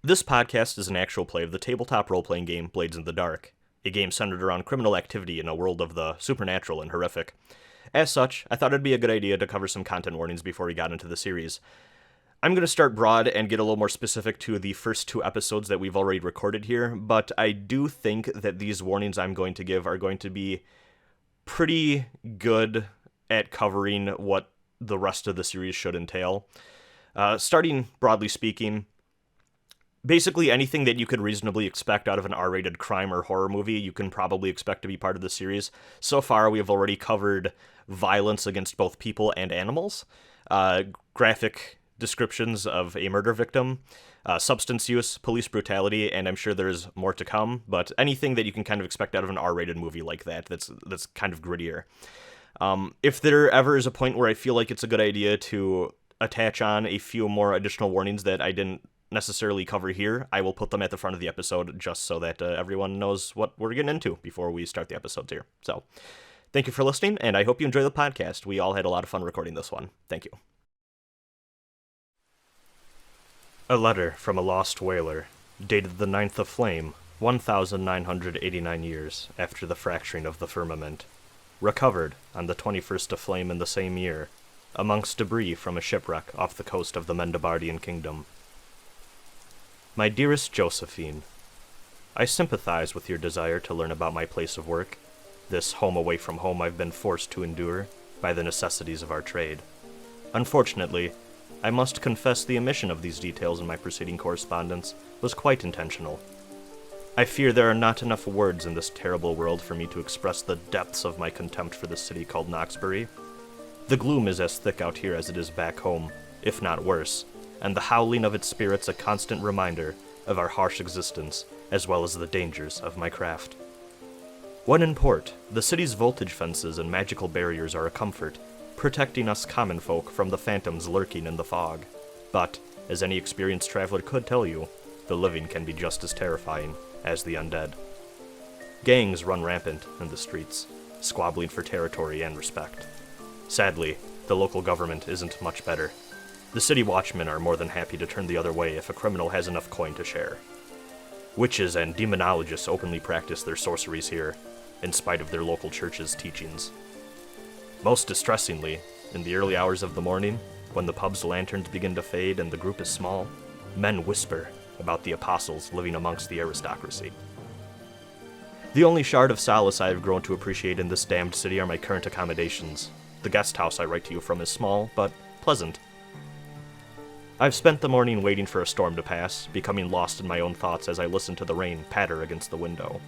This podcast is an actual play of the tabletop role-playing game Blades in the Dark, a game centered around criminal activity in a world of the supernatural and horrific. As such, I thought it'd be a good idea to cover some content warnings before we got into the series. I'm going to start broad and get a little more specific to the first two episodes that we've already recorded here, but I do think that these warnings I'm going to give are going to be pretty good at covering what the rest of the series should entail. Starting broadly speaking, basically anything that you could reasonably expect out of an R-rated crime or horror movie, you can probably expect to be part of the series. So far, we have already covered violence against both people and animals, graphic descriptions of a murder victim, substance use, police brutality, and I'm sure there's more to come, but anything that you can kind of expect out of an R-rated movie like that's kind of grittier. If there ever is a point where I feel like it's a good idea to attach on a few more additional warnings that I didn't necessarily cover here, I will put them at the front of the episode just so that everyone knows what we're getting into before we start the episodes here. So, thank you for listening, and I hope you enjoy the podcast. We all had a lot of fun recording this one. Thank you. A letter from a lost whaler, dated the 9th of Flame, 1,989 years after the fracturing of the firmament. Recovered on the 21st of Flame in the same year, amongst debris from a shipwreck off the coast of the Mendebardian Kingdom. My dearest Josephine, I sympathize with your desire to learn about my place of work, this home away from home I've been forced to endure by the necessities of our trade. Unfortunately, I must confess the omission of these details in my preceding correspondence was quite intentional. I fear there are not enough words in this terrible world for me to express the depths of my contempt for the city called Knoxbury. The gloom is as thick out here as it is back home, if not worse, and the howling of its spirits a constant reminder of our harsh existence, as well as the dangers of my craft. When in port, the city's voltage fences and magical barriers are a comfort, protecting us common folk from the phantoms lurking in the fog. But, as any experienced traveler could tell you, the living can be just as terrifying as the undead. Gangs run rampant in the streets, squabbling for territory and respect. Sadly, the local government isn't much better. The city watchmen are more than happy to turn the other way if a criminal has enough coin to share. Witches and demonologists openly practice their sorceries here, in spite of their local church's teachings. Most distressingly, in the early hours of the morning, when the pub's lanterns begin to fade and the group is small, men whisper about the apostles living amongst the aristocracy. The only shard of solace I have grown to appreciate in this damned city are my current accommodations. The guest house I write to you from is small, but pleasant. I've spent the morning waiting for a storm to pass, becoming lost in my own thoughts as I listen to the rain patter against the window.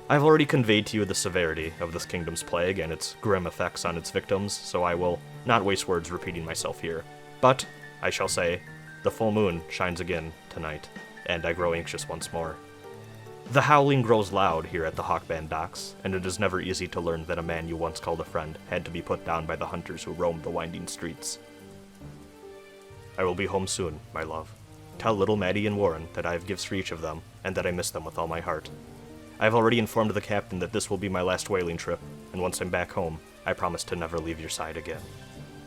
I've already conveyed to you the severity of this kingdom's plague and its grim effects on its victims, so I will not waste words repeating myself here. But, I shall say, the full moon shines again tonight, and I grow anxious once more. The howling grows loud here at the Hawkband docks, and it is never easy to learn that a man you once called a friend had to be put down by the hunters who roamed the winding streets. I will be home soon, my love. Tell little Maddie and Warren that I have gifts for each of them, and that I miss them with all my heart. I have already informed the captain that this will be my last whaling trip, and once I'm back home, I promise to never leave your side again.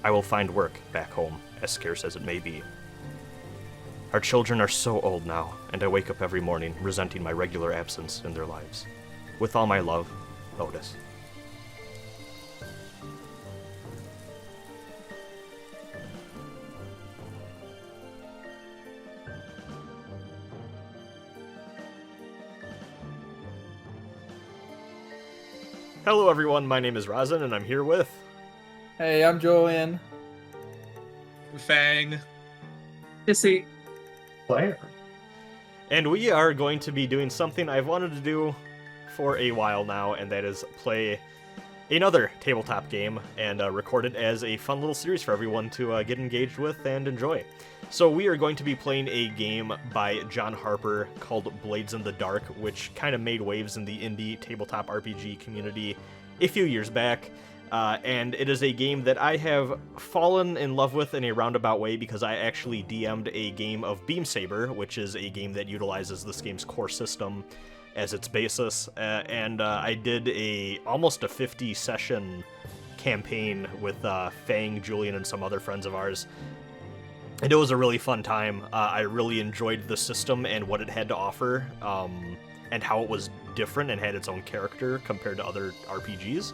I will find work back home, as scarce as it may be. Our children are so old now, and I wake up every morning resenting my regular absence in their lives. With all my love, Otis. Hello everyone, my name is Rasen, and I'm here with... Hey, I'm Julien. Fang. Dysi. Claire. And we are going to be doing something I've wanted to do for a while now, and that is play another tabletop game and record it as a fun little series for everyone to get engaged with and enjoy. So we are going to be playing a game by John Harper called Blades in the Dark, which kind of made waves in the indie tabletop RPG community a few years back. And it is a game that I have fallen in love with in a roundabout way because I actually DM'd a game of Beam Saber, which is a game that utilizes this game's core system as its basis. And I did almost a 50-session campaign with Fang, Julien, and some other friends of ours. And it was a really fun time. I really enjoyed the system and what it had to offer, and how it was different and had its own character compared to other RPGs.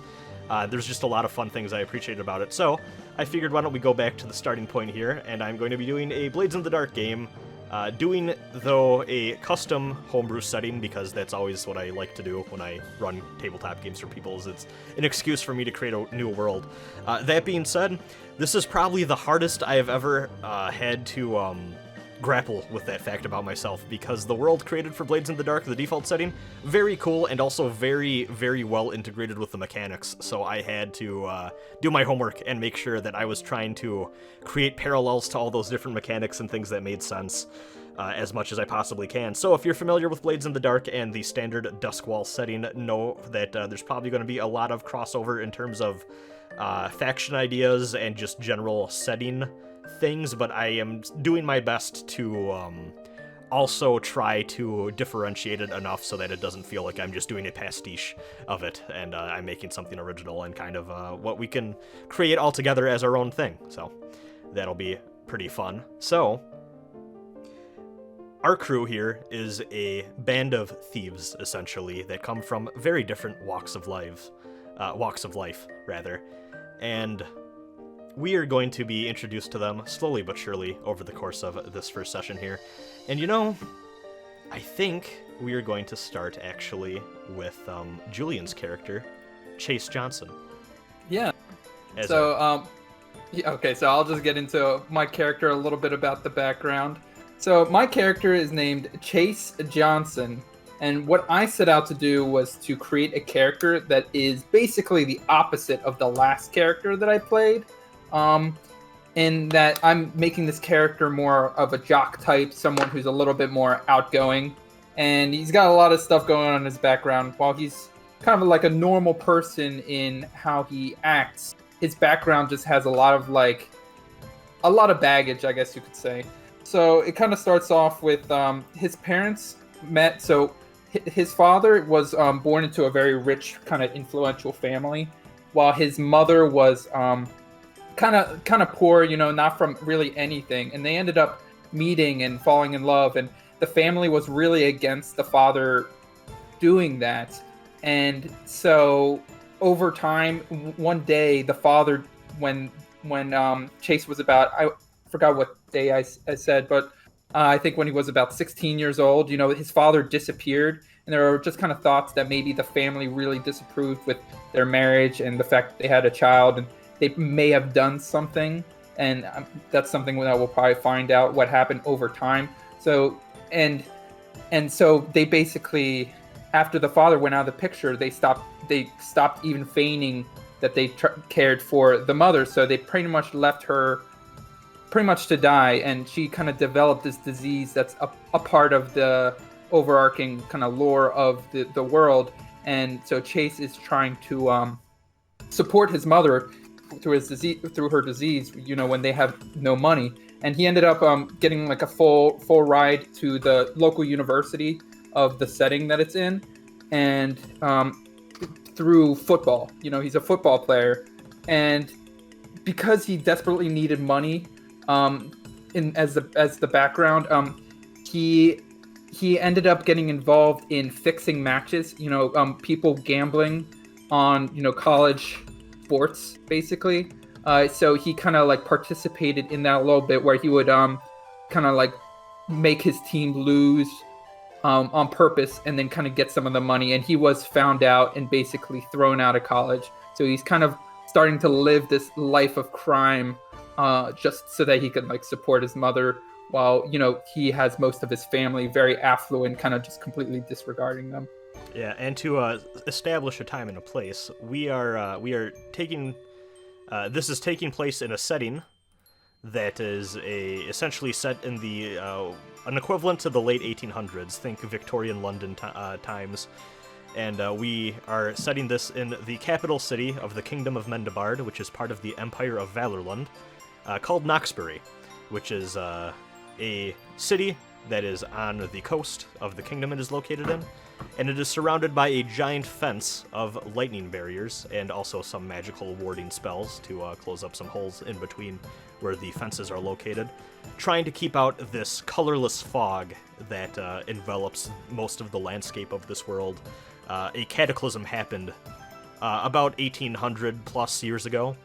There's just a lot of fun things I appreciated about it. So I figured, why don't we go back to the starting point here, and I'm going to be doing a Blades in the Dark game, doing, though, a custom homebrew setting, because that's always what I like to do when I run tabletop games for people, is it's an excuse for me to create a new world. That being said, this is probably the hardest I have ever had to grapple with that fact about myself, because the world created for Blades in the Dark, the default setting, very cool and also very, very well integrated with the mechanics, so I had to do my homework and make sure that I was trying to create parallels to all those different mechanics and things that made sense as much as I possibly can. So if you're familiar with Blades in the Dark and the standard Duskwall setting, know that there's probably going to be a lot of crossover in terms of faction ideas and just general setting things, but I am doing my best to also try to differentiate it enough so that it doesn't feel like I'm just doing a pastiche of it, and I'm making something original and kind of what we can create all together as our own thing. So that'll be pretty fun. So our crew here is a band of thieves, essentially, that come from very different walks of life, and we are going to be introduced to them slowly but surely over the course of this first session here. And I think we are going to start actually with Julien's character, Chase Johnson. Yeah. So I'll just get into my character, a little bit about the background. So my character is named Chase Johnson, and what I set out to do was to create a character that is basically the opposite of the last character that I played. In that I'm making this character more of a jock type, someone who's a little bit more outgoing, and he's got a lot of stuff going on in his background. While he's kind of like a normal person in how he acts, his background just has a lot of baggage, I guess you could say. So it kind of starts off with his parents met. So his father was born into a very rich, kind of influential family, while his mother was kind of poor, not from really anything, and they ended up meeting and falling in love, and the family was really against the father doing that. And so over time, one day the father, when Chase was about, I forgot what day I said, but I think when he was about 16 years old, his father disappeared, and there were just kind of thoughts that maybe the family really disapproved with their marriage and the fact that they had a child, and they may have done something, and that's something that we'll probably find out what happened over time. So and so they basically, after the father went out of the picture, they stopped even feigning that they cared for the mother. So they pretty much left her to die, and she kind of developed this disease that's a part of the overarching kind of lore of the world. And so Chase is trying to support his mother through her disease, when they have no money. And he ended up getting like a full ride to the local university of the setting that it's in, and through football. He's a football player, and because he desperately needed money, as the background, he ended up getting involved in fixing matches. People gambling on college sports, basically. So he kind of like participated in that a little bit, where he would kind of like make his team lose on purpose, and then kind of get some of the money. And he was found out and basically thrown out of college. So he's kind of starting to live this life of crime, just so that he could like support his mother, while he has most of his family very affluent, kind of just completely disregarding them. Yeah, and to establish a time and a place, we are taking. This is taking place in a setting that is essentially set in the an equivalent to the late 1800s. Think Victorian London times, and we are setting this in the capital city of the Kingdom of Mendebard, which is part of the Empire of Valorland, called Knoxbury, which is a city that is on the coast of the kingdom it is located in, and it is surrounded by a giant fence of lightning barriers and also some magical warding spells to close up some holes in between where the fences are located, trying to keep out this colorless fog that envelops most of the landscape of this world. A cataclysm happened about 1800 plus years ago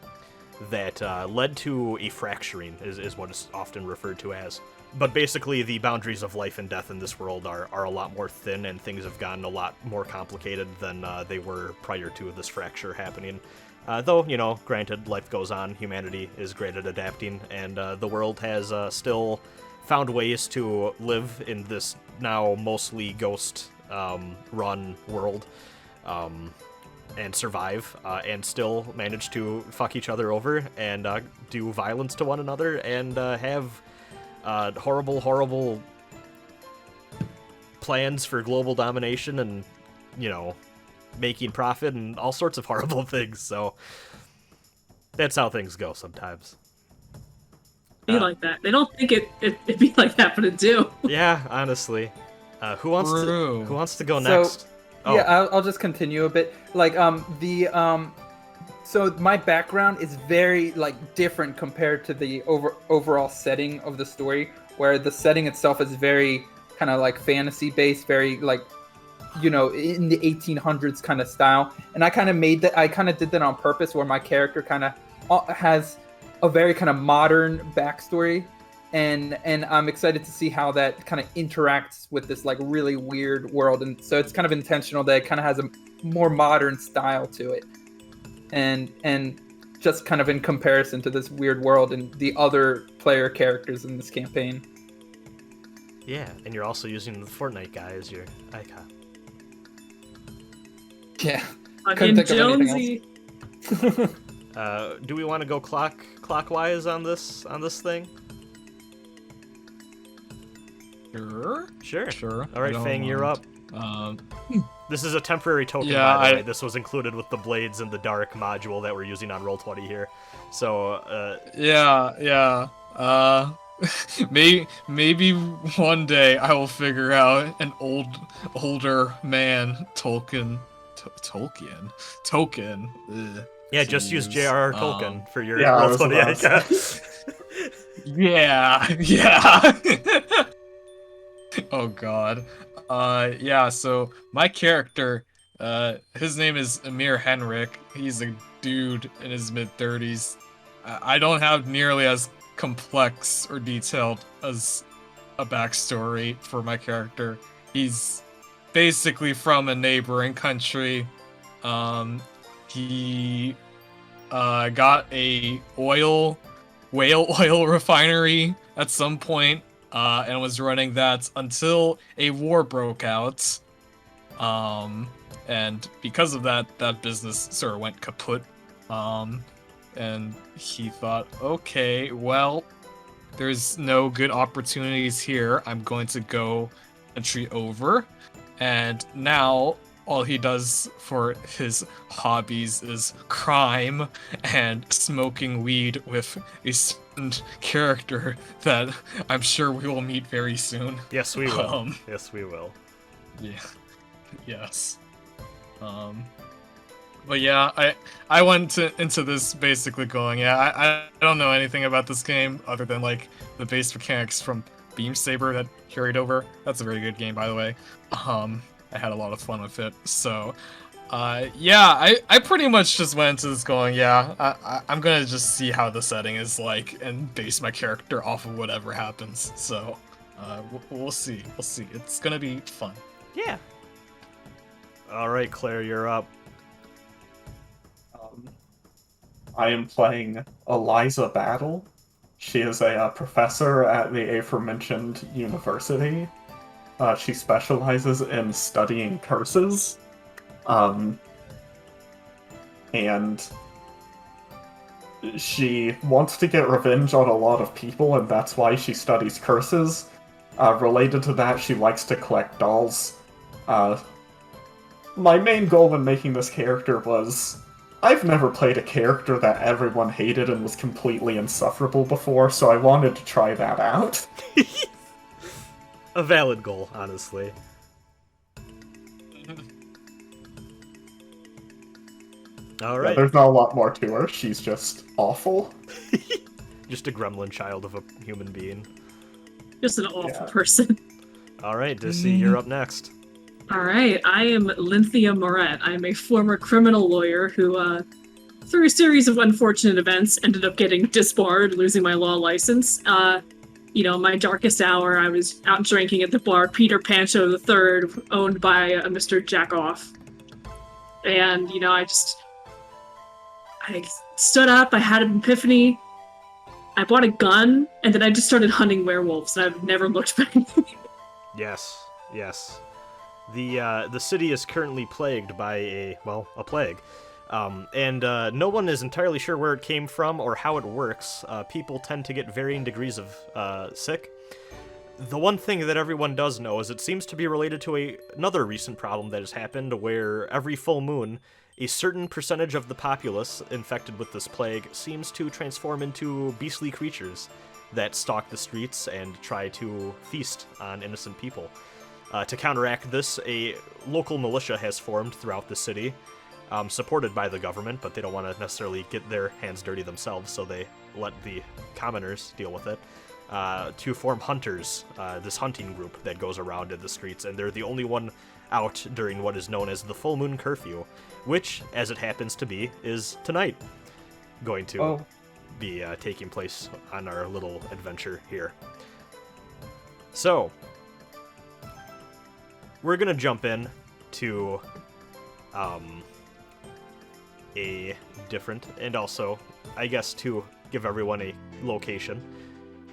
that led to a fracturing, is what it's often referred to as. But basically, the boundaries of life and death in this world are a lot more thin, and things have gotten a lot more complicated than they were prior to this fracture happening. Though, granted, life goes on, humanity is great at adapting, and the world has still found ways to live in this now mostly ghost-run world, and survive, and still manage to fuck each other over, and do violence to one another, and have horrible plans for global domination and, making profit and all sorts of horrible things. So that's how things go sometimes. Be like that. They don't think it'd be like that, but it do. Yeah, honestly. Who wants to go next? Yeah, I'll just continue a bit. So my background is very different compared to the overall setting of the story, where the setting itself is very kind of fantasy based, very in the 1800s kind of style. And I kind of did that on purpose, where my character kind of has a very kind of modern backstory, and I'm excited to see how that kind of interacts with this really weird world. And so it's kind of intentional that it kind of has a more modern style to it. And just kind of in comparison to this weird world and the other player characters in this campaign. Yeah, and you're also using the Fortnite guy as your icon. Yeah. Fucking Jonesy. Do we want to go clockwise on this thing? Sure. All right, Fang, you're up. This is a temporary token, by the way. This was included with the Blades in the Dark module that we're using on Roll20 here. So, maybe one day I will figure out an older man token. Yeah, just use J.R.R. Tolkien for your yeah, Roll20 icon. Yeah. Oh god. So my character, his name is Amir Henrik. He's a dude in his mid-30s. I don't have nearly as complex or detailed as a backstory for my character. He's basically from a neighboring country. He got a whale oil refinery at some point. And was running that until a war broke out. And because of that business sort of went kaput. And he thought, okay, well, there's no good opportunities here. I'm going to go entry over. And now all he does for his hobbies is crime and smoking weed with a certain character that I'm sure we will meet very soon. Yes, we will. Yes, we will. Yeah. Yes. But yeah, I went into this basically going, I don't know anything about this game other than the base mechanics from Beam Saber that carried over. That's a very good game, by the way. I had a lot of fun with it. So, I pretty much just went into this going, I'm gonna just see how the setting is and base my character off of whatever happens. So, we'll see. It's gonna be fun. Yeah. All right, Claire, you're up. I am playing Eliza Battle. She is a professor at the aforementioned university. She specializes in studying curses. And she wants to get revenge on a lot of people, and that's why she studies curses. Related to that, she likes to collect dolls. My main goal in making this character was... I've never played a character that everyone hated and was completely insufferable before, so I wanted to try that out. a valid goal, honestly. All Yeah, right. there's not a lot more to her. She's just awful. Just a gremlin child of a human being. Just an awful Yeah. person. All right, Dysi, you're up next. All right, I am Lynthia Moret. I'm a former criminal lawyer who, through a series of unfortunate events, ended up getting disbarred, losing my law license. My darkest hour, I was out drinking at the bar Peter Pancho III, owned by Mr. Jackoff. And, I stood up, I had an epiphany, I bought a gun, and then I just started hunting werewolves, and I've never looked back. Yes. The city is currently plagued by a plague. And no one is entirely sure where it came from or how it works. People tend to get varying degrees of sick. The one thing that everyone does know is it seems to be related to another recent problem that has happened where every full moon, a certain percentage of the populace infected with this plague seems to transform into beastly creatures that stalk the streets and try to feast on innocent people. To counteract this, a local militia has formed throughout the city, supported by the government, but they don't want to necessarily get their hands dirty themselves, so they let the commoners deal with it, to form hunters, this hunting group that goes around in the streets, and they're the only one out during what is known as the full moon curfew, which, as it happens to be, is tonight going to be taking place on our little adventure here. So, we're gonna jump in to a different, and also, I guess, to give everyone a location.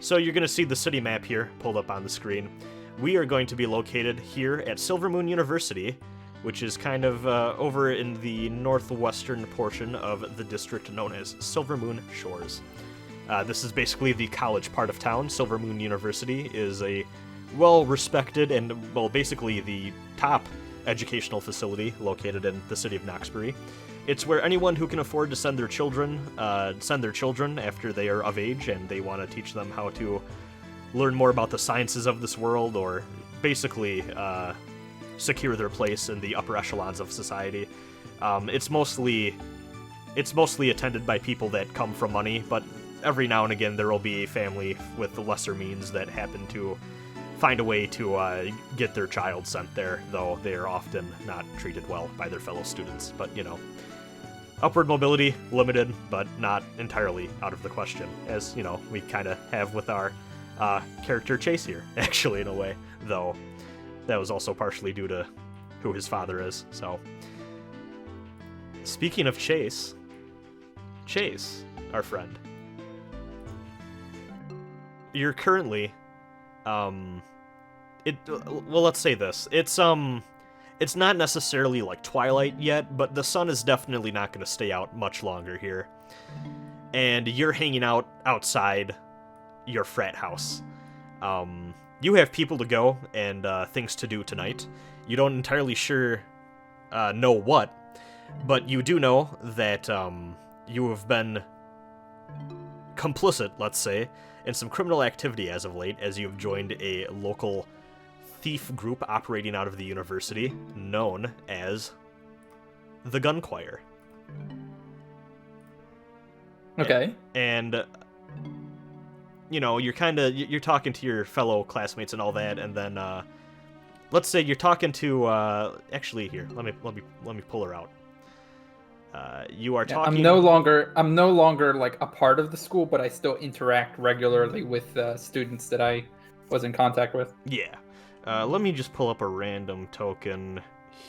So you're gonna see the city map here pulled up on the screen. We are going to be located here at Silver Moon University, which is kind of over in the northwestern portion of the district known as Silver Moon Shores. This is basically the college part of town. Silver Moon University is a well-respected and, basically the top educational facility located in the city of Knoxbury. It's where anyone who can afford to send their children after they are of age and they want to teach them how to learn more about the sciences of this world, or basically secure their place in the upper echelons of society. It's mostly attended by people that come from money, but every now and again there will be a family with lesser means that happen to find a way to get their child sent there, though they are often not treated well by their fellow students. But, upward mobility, limited, but not entirely out of the question, as, we kind of have with our character Chase here, actually, in a way, though that was also partially due to who his father is, so. Speaking of Chase, our friend, you're currently, let's say this, it's not necessarily like twilight yet, but the sun is definitely not going to stay out much longer here, and you're hanging out outside your frat house. You have people to go and things to do tonight. You don't entirely sure know what, but you do know that you have been complicit, let's say, in some criminal activity as of late, as you have joined a local thief group operating out of the university known as the Gun Choir. Okay. And you're talking to your fellow classmates and all that, and then let's say you're talking to actually here, let me pull her out. You are talking. I'm no longer like a part of the school, but I still interact regularly with students that I was in contact with. Yeah. Let me just pull up a random token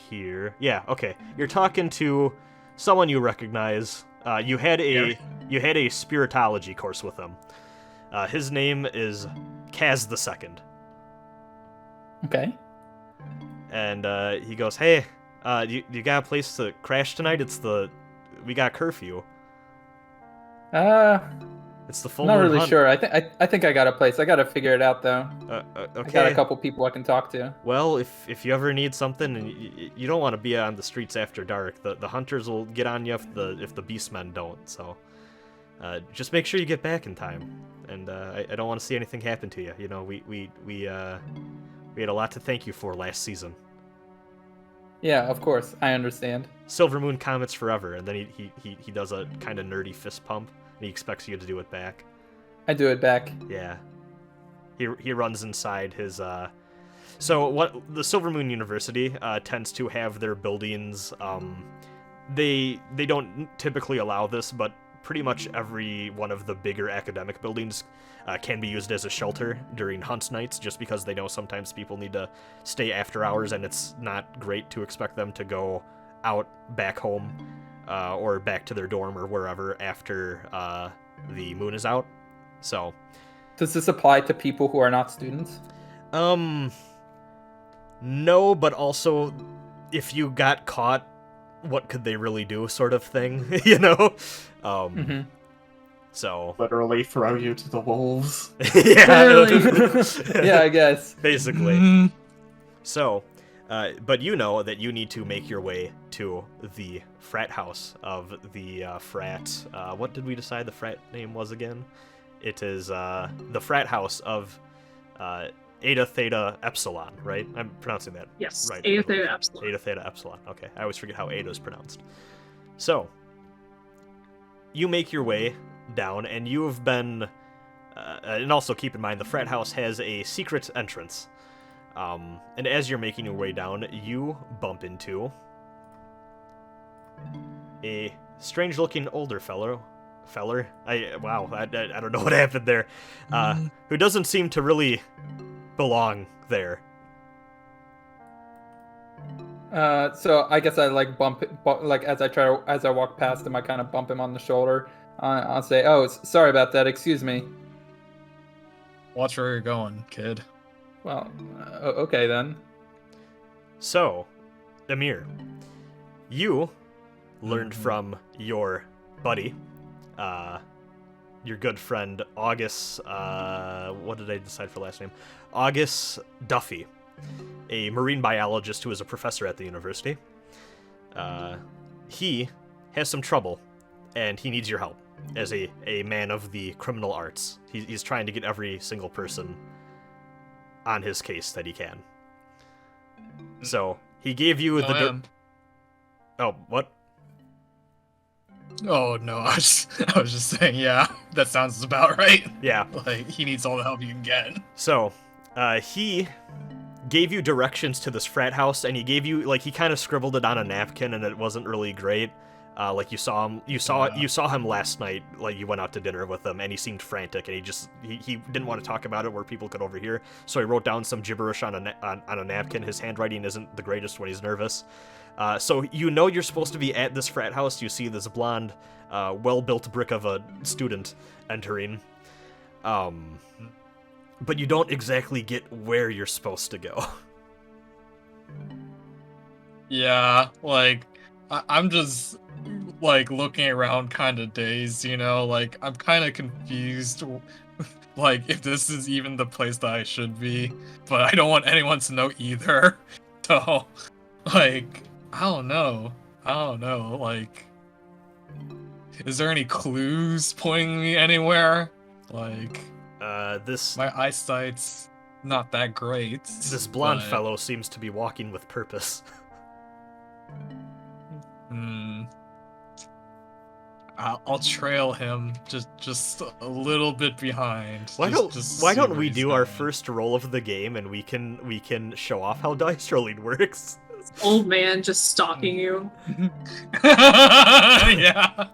here. Yeah, okay. You're talking to someone you recognize. You had a spiritology course with him. His name is Kaz II. Okay. And he goes, "Hey, you got a place to crash tonight? We got curfew. It's the full not moon really hunt." sure. I think I got a place. I got to figure it out though. Okay. I got a couple people I can talk to. Well, if you ever need something, and you don't want to be on the streets after dark, the hunters will get on you if the beastmen don't. So, just make sure you get back in time. And I don't want to see anything happen to you. We had a lot to thank you for last season. Yeah, of course. I understand. Silver Moon Comets forever, and then he does a kind of nerdy fist pump, and he expects you to do it back. I do it back. Yeah. He runs inside his So what the Silver Moon University tends to have their buildings, they don't typically allow this, but pretty much every one of the bigger academic buildings can be used as a shelter during hunt nights, just because they know sometimes people need to stay after hours, and it's not great to expect them to go out back home or back to their dorm or wherever after the moon is out. So, does this apply to people who are not students? No, but also, if you got caught, what could they really do, sort of thing, you know? So... Literally throw you to the wolves. Yeah. Yeah, I guess. Basically. So, but you know that you need to make your way to the frat house of the frat... what did we decide the frat name was again? It is the frat house of... Eta Theta Epsilon, right? I'm pronouncing that Yes, right. Eta Theta Epsilon. Eta Theta Epsilon. Okay, I always forget how Eta is pronounced. So, you make your way down, and you have been... and also keep in mind, the frat house has a secret entrance. And as you're making your way down, you bump into a strange-looking older feller. I don't know what happened there. Who doesn't seem to really belong there. So I guess I like bump like as I walk past him, I kind of bump him on the shoulder. I'll say, "Oh, sorry about that. Excuse me." Watch where you're going, kid. Well, okay then. So, Amir, you learned from your buddy, your good friend August. What did I decide for last name? August Duffy, a marine biologist who is a professor at the university. He has some trouble, and he needs your help as a man of the criminal arts. He's trying to get every single person on his case that he can. So he gave you Oh, what? Oh no, I was just saying, yeah, that sounds about right. Yeah. Like, he needs all the help you can get. So, he gave you directions to this frat house, and he gave you, like, he kind of scribbled it on a napkin, and it wasn't really great. Like, you saw him last night, like, you went out to dinner with him, and he seemed frantic, and he didn't want to talk about it where people could overhear, so he wrote down some gibberish on a napkin. His handwriting isn't the greatest when he's nervous. So you know you're supposed to be at this frat house. You see this blonde, well-built brick of a student entering. But you don't exactly get where you're supposed to go. Yeah, like, I'm just, like, looking around kind of dazed, you know? Like, I'm kind of confused, like, if this is even the place that I should be. But I don't want anyone to know either. So, like... I don't know, like, is there any clues pointing me anywhere? Like, my eyesight's not that great. This blonde fellow seems to be walking with purpose. I'll trail him just a little bit behind. Why don't we do our first roll of the game, and we can show off how dice rolling works? Old man just stalking you. Yeah.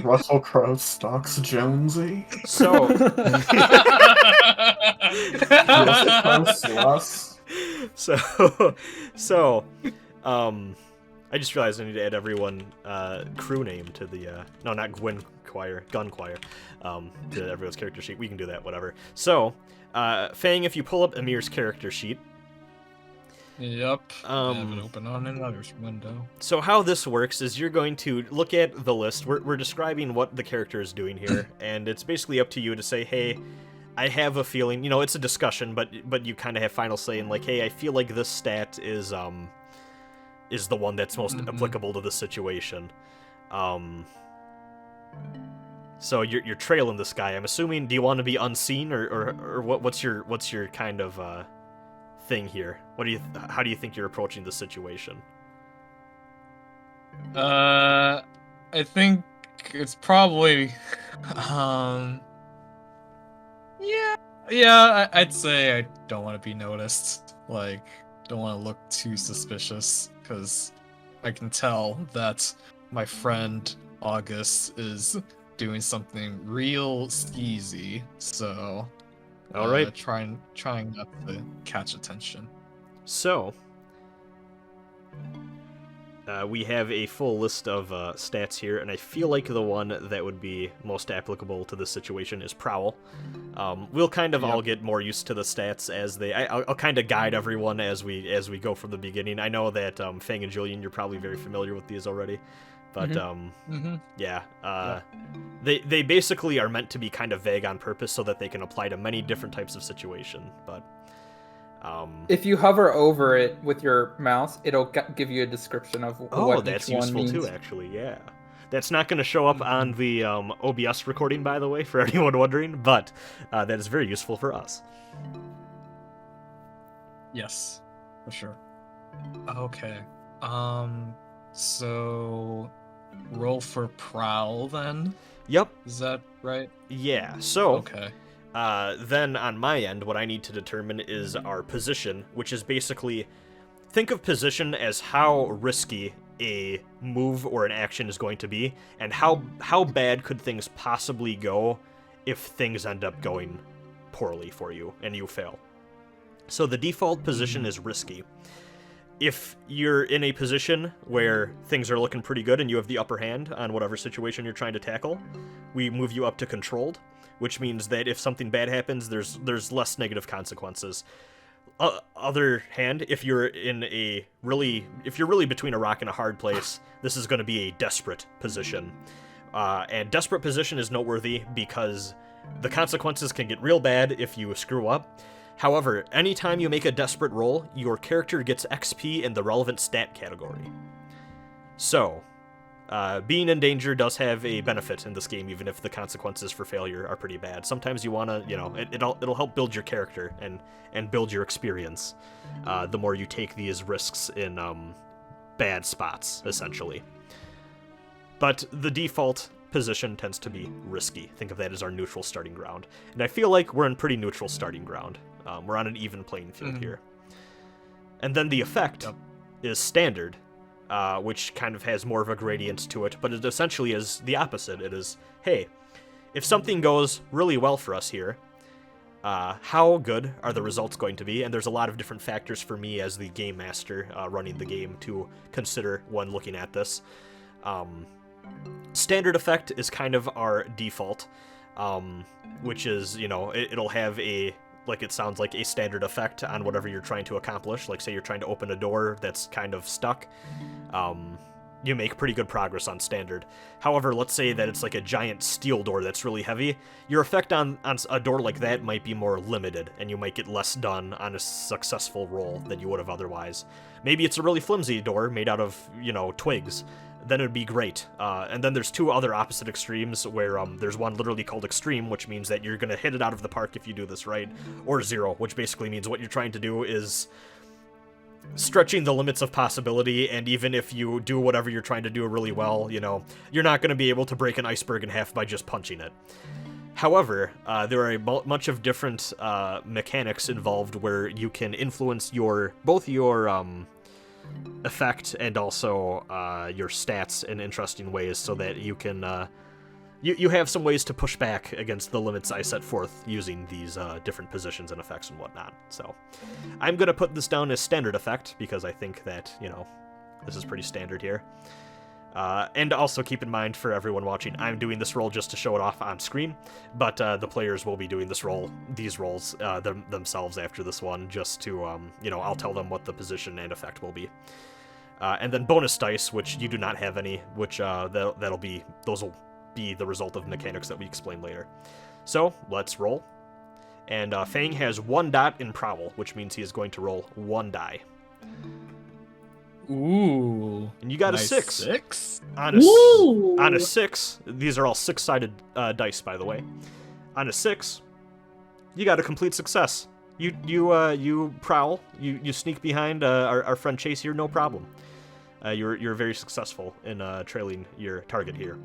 Russell Crowe stalks Jonesy. So, I just realized I need to add everyone crew name to the no, not Gun Choir, to everyone's character sheet. We can do that, whatever. So, Fang, if you pull up Amir's character sheet. Yep. I have it open on another window. So how this works is you're going to look at the list. We're describing what the character is doing here, and it's basically up to you to say, hey, I have a feeling, it's a discussion, but you kind of have final say in, like, hey, I feel like this stat is the one that's most applicable to the situation. So you're trailing this guy. I'm assuming, do you want to be unseen, or what's your kind of thing here? How do you think you're approaching the situation? I think it's probably, I'd say I don't want to be noticed. Like, don't want to look too suspicious, because I can tell that my friend August is doing something real skeezy. So, All right. trying not to catch attention. So, we have a full list of stats here, and I feel like the one that would be most applicable to this situation is Prowl. We'll kind of all get more used to the stats as I'll kind of guide everyone as we go from the beginning. I know that Fang and Julien, you're probably very familiar with these already, but they basically are meant to be kind of vague on purpose so that they can apply to many different types of situation. But if you hover over it with your mouse, it'll give you a description of what that's each one useful means. too, actually. Yeah, that's not going to show up on the OBS recording, by the way, for anyone wondering, but that is very useful for us. Yes, for sure. Okay. So roll for Prowl then? Yep. Is that right? Yeah. So. Okay. Then on my end, what I need to determine is our position, which is basically, think of position as how risky a move or an action is going to be, and how bad could things possibly go if things end up going poorly for you and you fail. So the default position is risky. If you're in a position where things are looking pretty good and you have the upper hand on whatever situation you're trying to tackle, we move you up to controlled, which means that if something bad happens, there's less negative consequences. Other hand, if you're really between a rock and a hard place, this is going to be a desperate position. And desperate position is noteworthy because the consequences can get real bad if you screw up. However, anytime you make a desperate roll, your character gets XP in the relevant stat category. So, being in danger does have a benefit in this game, even if the consequences for failure are pretty bad. Sometimes you want to, it'll help build your character and build your experience the more you take these risks in bad spots, essentially. But the default position tends to be risky. Think of that as our neutral starting ground. And I feel like we're in pretty neutral starting ground. We're on an even playing field here. And then the effect is standard, which kind of has more of a gradient to it, but it essentially is the opposite. It is, hey, if something goes really well for us here, how good are the results going to be? And there's a lot of different factors for me as the game master running the game to consider when looking at this. Standard effect is kind of our default, which is, it'll have like it sounds like a standard effect on whatever you're trying to accomplish. Like, say you're trying to open a door that's kind of stuck. You make pretty good progress on standard. However, let's say that it's like a giant steel door that's really heavy. Your effect on a door like that might be more limited, and you might get less done on a successful roll than you would have otherwise. Maybe it's a really flimsy door made out of, twigs. Then it would be great. And then there's two other opposite extremes where there's one literally called extreme, which means that you're going to hit it out of the park if you do this right, or zero, which basically means what you're trying to do is stretching the limits of possibility, and even if you do whatever you're trying to do really well, you're not going to be able to break an iceberg in half by just punching it. However, there are a bunch of different mechanics involved where you can influence both your effect and also your stats in interesting ways, so that you can you have some ways to push back against the limits I set forth using these different positions and effects and whatnot. So I'm gonna put this down as standard effect because I think that this is pretty standard here. And also keep in mind, for everyone watching, I'm doing this roll just to show it off on screen, but the players will be doing these rolls themselves after this one, just to, I'll tell them what the position and effect will be. And then bonus dice, which you do not have any, which those will be the result of mechanics that we explain later. So let's roll. And Fang has 1 dot in Prowl, which means he is going to roll 1 die. Ooh. And you got nice. A 6. 6? On a 6, these are all 6-sided dice, by the way. On a 6, you got a complete success. You prowl. You sneak behind our friend Chase here, no problem. You're very successful in trailing your target here.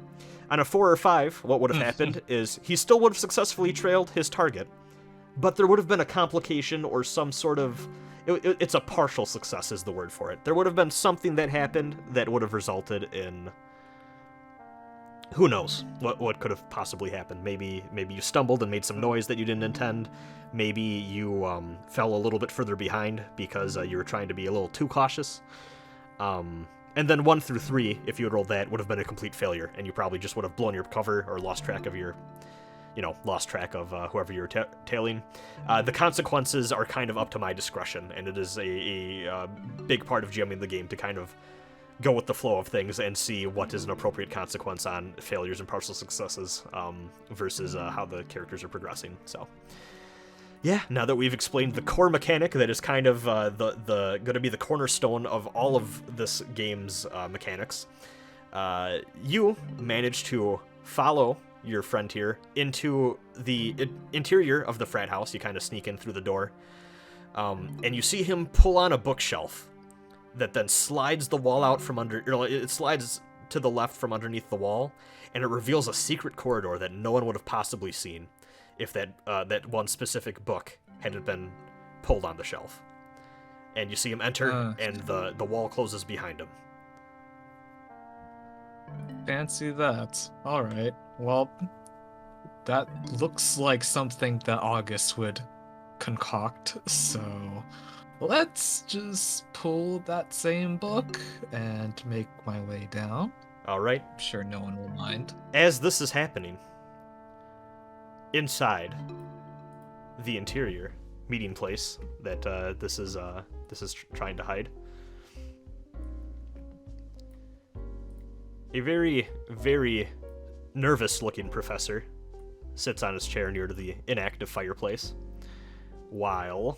On a 4 or 5, what would have happened is he still would have successfully trailed his target, but there would have been a complication or some sort of... It's a partial success is the word for it. There would have been something that happened that would have resulted in... Who knows what could have possibly happened. Maybe you stumbled and made some noise that you didn't intend. Maybe you fell a little bit further behind because you were trying to be a little too cautious. And then 1 through 3, if you had rolled that, would have been a complete failure, and you probably just would have blown your cover or lost track of whoever you were tailing. The consequences are kind of up to my discretion, and it is a big part of GMing the game to kind of go with the flow of things and see what is an appropriate consequence on failures and partial successes versus how the characters are progressing. So, yeah, now that we've explained the core mechanic that is kind of the going to be the cornerstone of all of this game's mechanics, you managed to follow your friend here into the interior of the frat house. You kind of sneak in through the door, and you see him pull on a bookshelf that then slides the wall out from under. It slides to the left from underneath the wall, and it reveals a secret corridor that no one would have possibly seen if that one specific book hadn't been pulled on the shelf. And you see him enter, and the wall closes behind him. Fancy that. All right. Well, that looks like something that August would concoct, so let's just pull that same book and make my way down. All right. I'm sure no one will mind. As this is happening, inside the interior meeting place that this is trying to hide, a very, very nervous-looking professor sits on his chair near to the inactive fireplace, while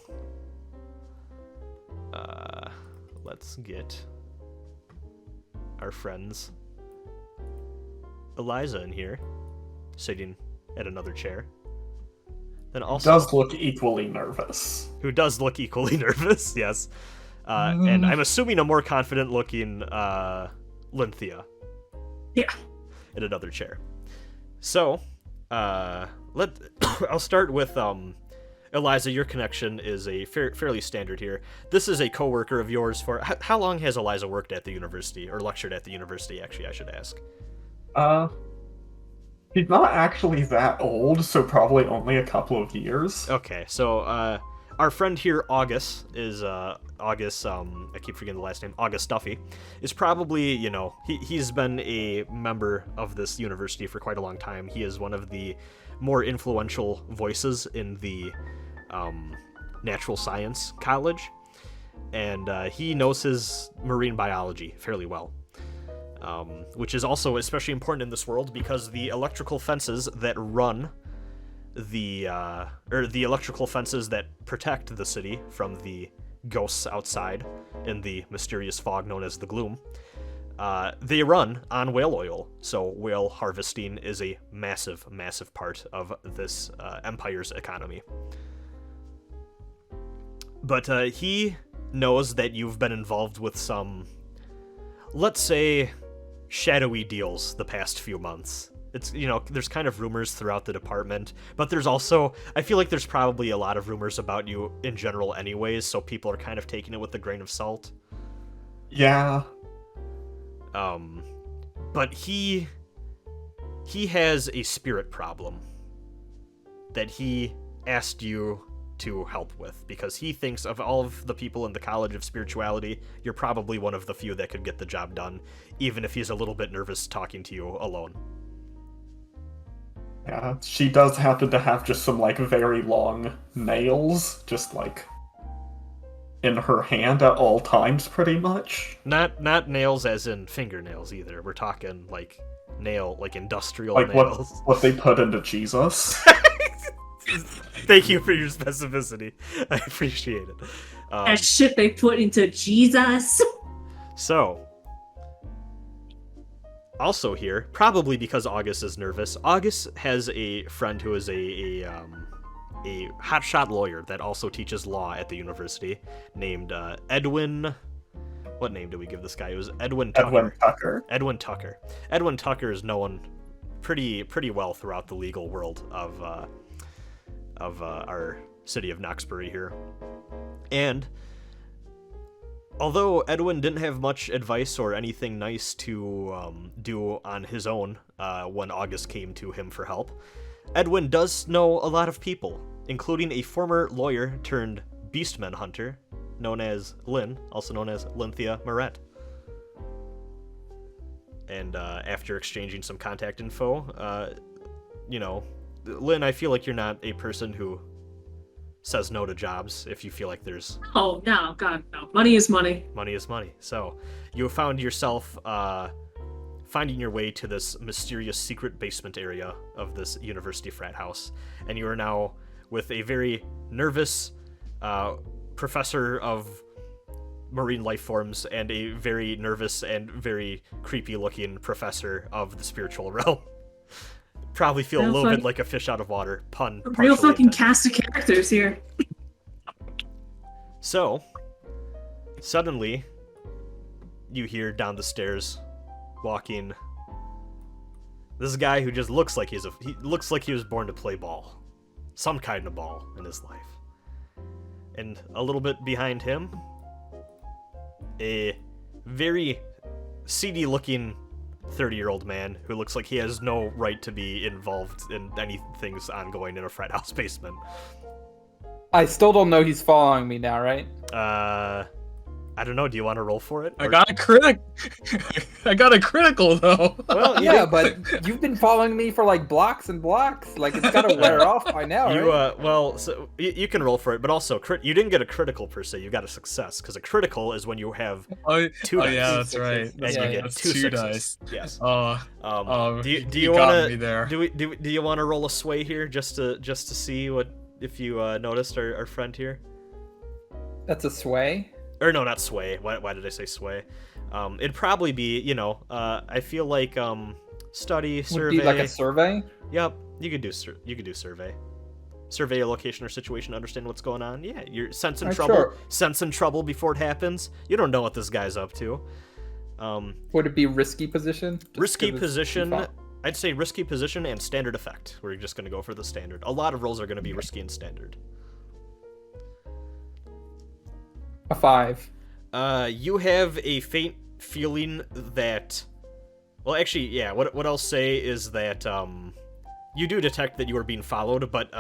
let's get our friends Eliza in here, sitting at another chair. Then also does look equally nervous. Who does look equally nervous, yes. And I'm assuming a more confident-looking Lynthia. Yeah. In another chair. So, I'll start with Eliza. Your connection is a fairly standard here. This is a coworker of yours for how long has Eliza worked at the university or lectured at the university? Actually, I should ask. He's not actually that old, so probably only a couple of years. Okay, so our friend here, August, is August. I keep forgetting the last name. August Duffy is probably, he's been a member of this university for quite a long time. He is one of the more influential voices in the natural science college, and he knows his marine biology fairly well. Which is also especially important in this world because the electrical fences that run the electrical fences that protect the city from the ghosts outside in the mysterious fog known as the Gloom, they run on whale oil. So whale harvesting is a massive, massive part of this empire's economy. But he knows that you've been involved with some, let's say, shadowy deals the past few months. It's, there's kind of rumors throughout the department, but there's also, I feel like there's probably a lot of rumors about you in general anyways, so people are kind of taking it with a grain of salt. Yeah. But he has a spirit problem that he asked you to help with, because he thinks of all of the people in the College of Spirituality, you're probably one of the few that could get the job done, even if he's a little bit nervous talking to you alone. Yeah, she does happen to have just some, very long nails, just, in her hand at all times, pretty much. Not nails as in fingernails, either. We're talking, industrial nails. What they put into Jesus. Thank you for your specificity. I appreciate it. That shit they put into Jesus. So, also here, probably because August is nervous, August has a friend who is a a hotshot lawyer that also teaches law at the university named Edwin. What name did we give this guy? It was Edwin Tucker. Edwin Tucker. Edwin Tucker. Edwin Tucker is known pretty well throughout the legal world of our city of Knoxbury here. And although Edwin didn't have much advice or anything nice to do on his own when August came to him for help, Edwin does know a lot of people, including a former lawyer turned beastman hunter known as Lynn, also known as Lynthia Moret. And after exchanging some contact info, Lynn, I feel like you're not a person who says no to jobs if you feel like there's... Oh, no, God, no. Money is money. Money is money. So you found yourself finding your way to this mysterious secret basement area of this university frat house. And you are now with a very nervous professor of marine life forms and a very nervous and very creepy looking professor of the spiritual realm. Probably feel a little bit like a fish out of water. Pun. A real fucking intended. cast of characters here. So, suddenly, you hear down the stairs, walking, this guy who just looks like he looks like he was born to play ball. Some kind of ball in his life. And a little bit behind him, a very seedy looking 30-year-old man who looks like he has no right to be involved in anything's ongoing in a frat house basement. I still don't know he's following me now, right? I don't know. Do you want to roll for it? I got a critical though. Well, Yeah, but you've been following me for like blocks and blocks. Like it's gotta wear off by now, right? Well, so you can roll for it, but also you didn't get a critical per se. You got a success because a critical is when you have two dice. Yeah, that's right. And you get two two sixes. dice. Yes. Do you want want me there? Do you want to roll a sway here just to see what if you noticed our friend here? That's a sway. Or no, not sway. Why did I say sway? It'd probably be, I feel like study, survey. Would be like a survey? Yep, you could do survey. Survey a location or situation, understand what's going on. Yeah, you're sensing trouble. Sure. Sensing trouble before it happens. You don't know what this guy's up to. Would it be risky position? Risky position. I'd say risky position and standard effect. We're just going to go for the standard. A lot of rolls are going to be risky and standard. A 5. You have a faint feeling that... Well, actually, yeah, what I'll say is that, you do detect that you are being followed, but,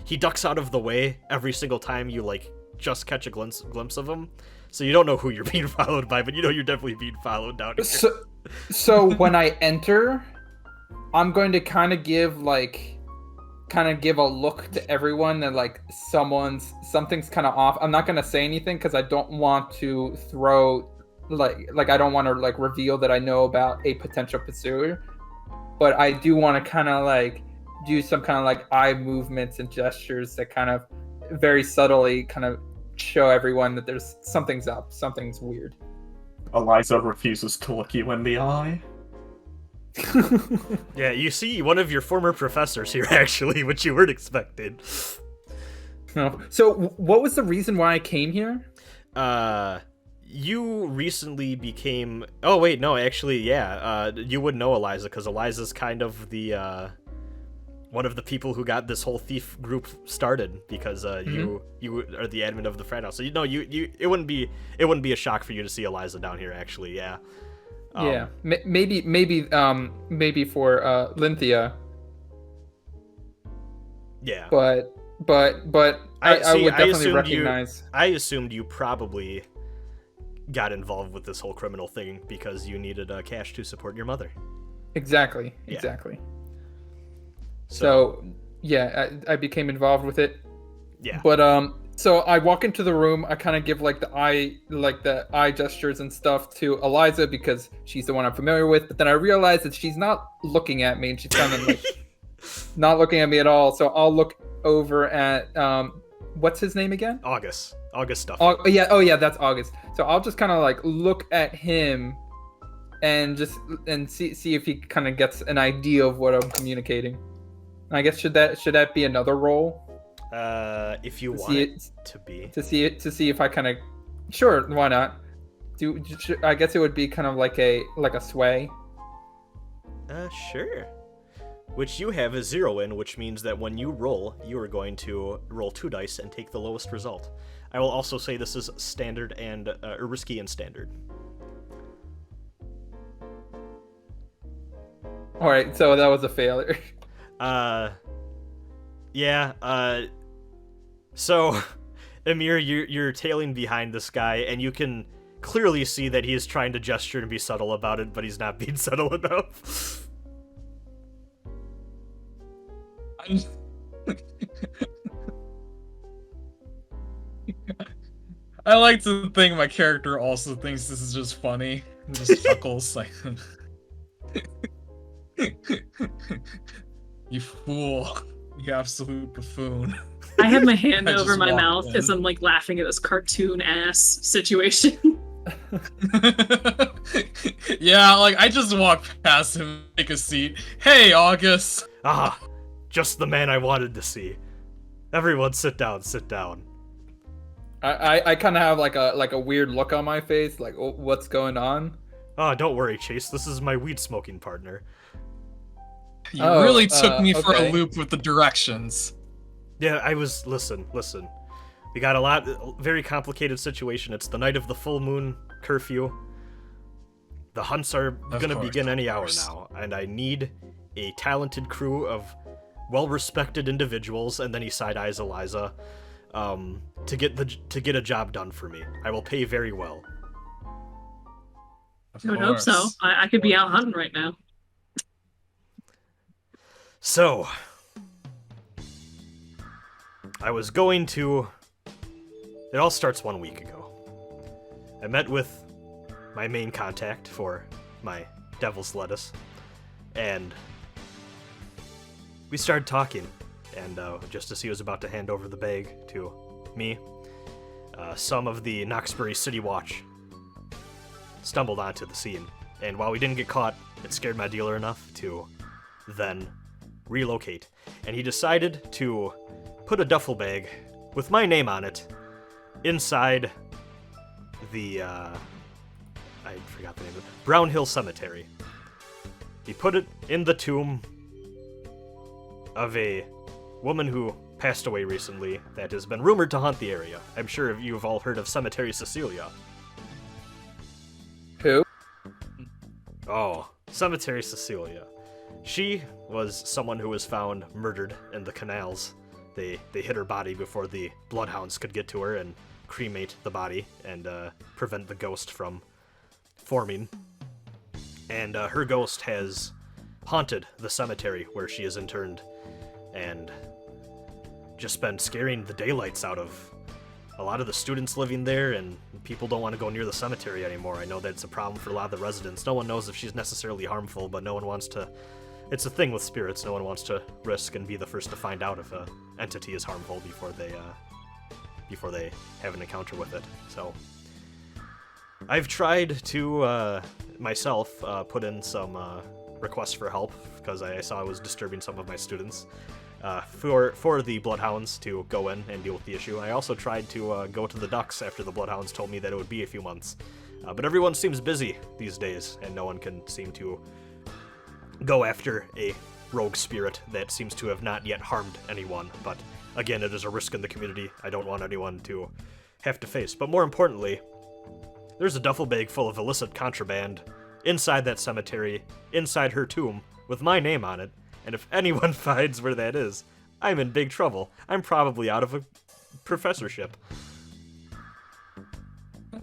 he ducks out of the way every single time you, just catch a glimpse of him. So you don't know who you're being followed by, but you know you're definitely being followed down here. So when I enter, I'm going to kind of give a look to everyone that something's kind of off. I'm not gonna say anything because I don't want to throw I don't want to reveal that I know about a potential pursuer, but I do want to kind of do some kind of eye movements and gestures that kind of very subtly kind of show everyone that there's something's up, something's weird. Eliza refuses to look you in the eye. Yeah, you see one of your former professors here, actually, which you weren't expecting. No. So, what was the reason why I came here? You recently became... Oh, wait, no, actually, yeah. You would know Eliza, because Eliza's kind of the, one of the people who got this whole thief group started, because, you are the admin of the frat house. So, it wouldn't be a shock for you to see Eliza down here, actually, yeah. Yeah, maybe for Lynthia. Yeah. But I would definitely recognize. I assumed you probably got involved with this whole criminal thing because you needed cash to support your mother. Exactly. Yeah. Exactly. So yeah, I became involved with it. Yeah. But so I walk into the room. I kind of give the eye gestures and stuff to Eliza because she's the one I'm familiar with. But then I realize that she's not looking at me, and she's kind of not looking at me at all. So I'll look over at what's his name again? August stuff. Oh yeah, that's August. So I'll just kind of look at him and see if he kind of gets an idea of what I'm communicating. I guess should that be another roll? If you To want see it to be. to see if I kind of, sure, why not? I guess it would be kind of like a sway. Sure. Which you have a 0 in, which means that when you roll, you are going to roll 2 dice and take the lowest result. I will also say this is standard and risky and standard. All right, so that was a failure. Yeah. So, Amir, you're tailing behind this guy, and you can clearly see that he is trying to gesture and be subtle about it, but he's not being subtle enough. I like to think my character also thinks this is just funny. And just chuckles like, "You fool! You absolute buffoon!" I have my hand I over just my walked mouth in. as I'm like laughing at this cartoon ass situation. Yeah, like I just walked past him, take a seat. Hey, August. Ah, just the man I wanted to see. Everyone sit down, sit down. I kind of have like a weird look on my face, like, oh, what's going on? Oh, don't worry, Chase, this is my weed smoking partner. You Oh, really took me for a okay. loop with the directions. Yeah, I was, listen. We got very complicated situation. It's the night of the full moon curfew. The hunts are gonna begin any hour now, and I need a talented crew of well-respected individuals, and then he side-eyes Eliza, to get a job done for me. I will pay very well. I would hope so. I could be out hunting right now. So, I was going to... It all starts 1 week ago. I met with my main contact for my devil's lettuce, and we started talking, and just as he was about to hand over the bag to me, some of the Knoxbury City Watch stumbled onto the scene, and while we didn't get caught, it scared my dealer enough to then relocate, and he decided to put a duffel bag with my name on it inside the, I forgot the name of it, Brown Hill Cemetery. He put it in the tomb of a woman who passed away recently that has been rumored to haunt the area. I'm sure you've all heard of Cemetery Cecilia. Who? Oh, Cemetery Cecilia. She was someone who was found murdered in the canals. They hid her body before the bloodhounds could get to her and cremate the body and prevent the ghost from forming. And her ghost has haunted the cemetery where she is interned and just been scaring the daylights out of a lot of the students living there, and people don't want to go near the cemetery anymore. I know that it's a problem for a lot of the residents. No one knows if she's necessarily harmful, but no one wants to... It's a thing with spirits. No one wants to risk and be the first to find out if a entity is harmful before they have an encounter with it. So I've tried to myself put in some requests for help because I saw I was disturbing some of my students for the bloodhounds to go in and deal with the issue. I also tried to go to the Ducks after the bloodhounds told me that it would be a few months, but everyone seems busy these days, and no one can seem to go after a rogue spirit that seems to have not yet harmed anyone. But again, it is a risk in the community I don't want anyone to have to face. But more importantly, there's a duffel bag full of illicit contraband inside that cemetery, inside her tomb, with my name on it, and if anyone finds where that is, I'm in big trouble. I'm probably out of a professorship.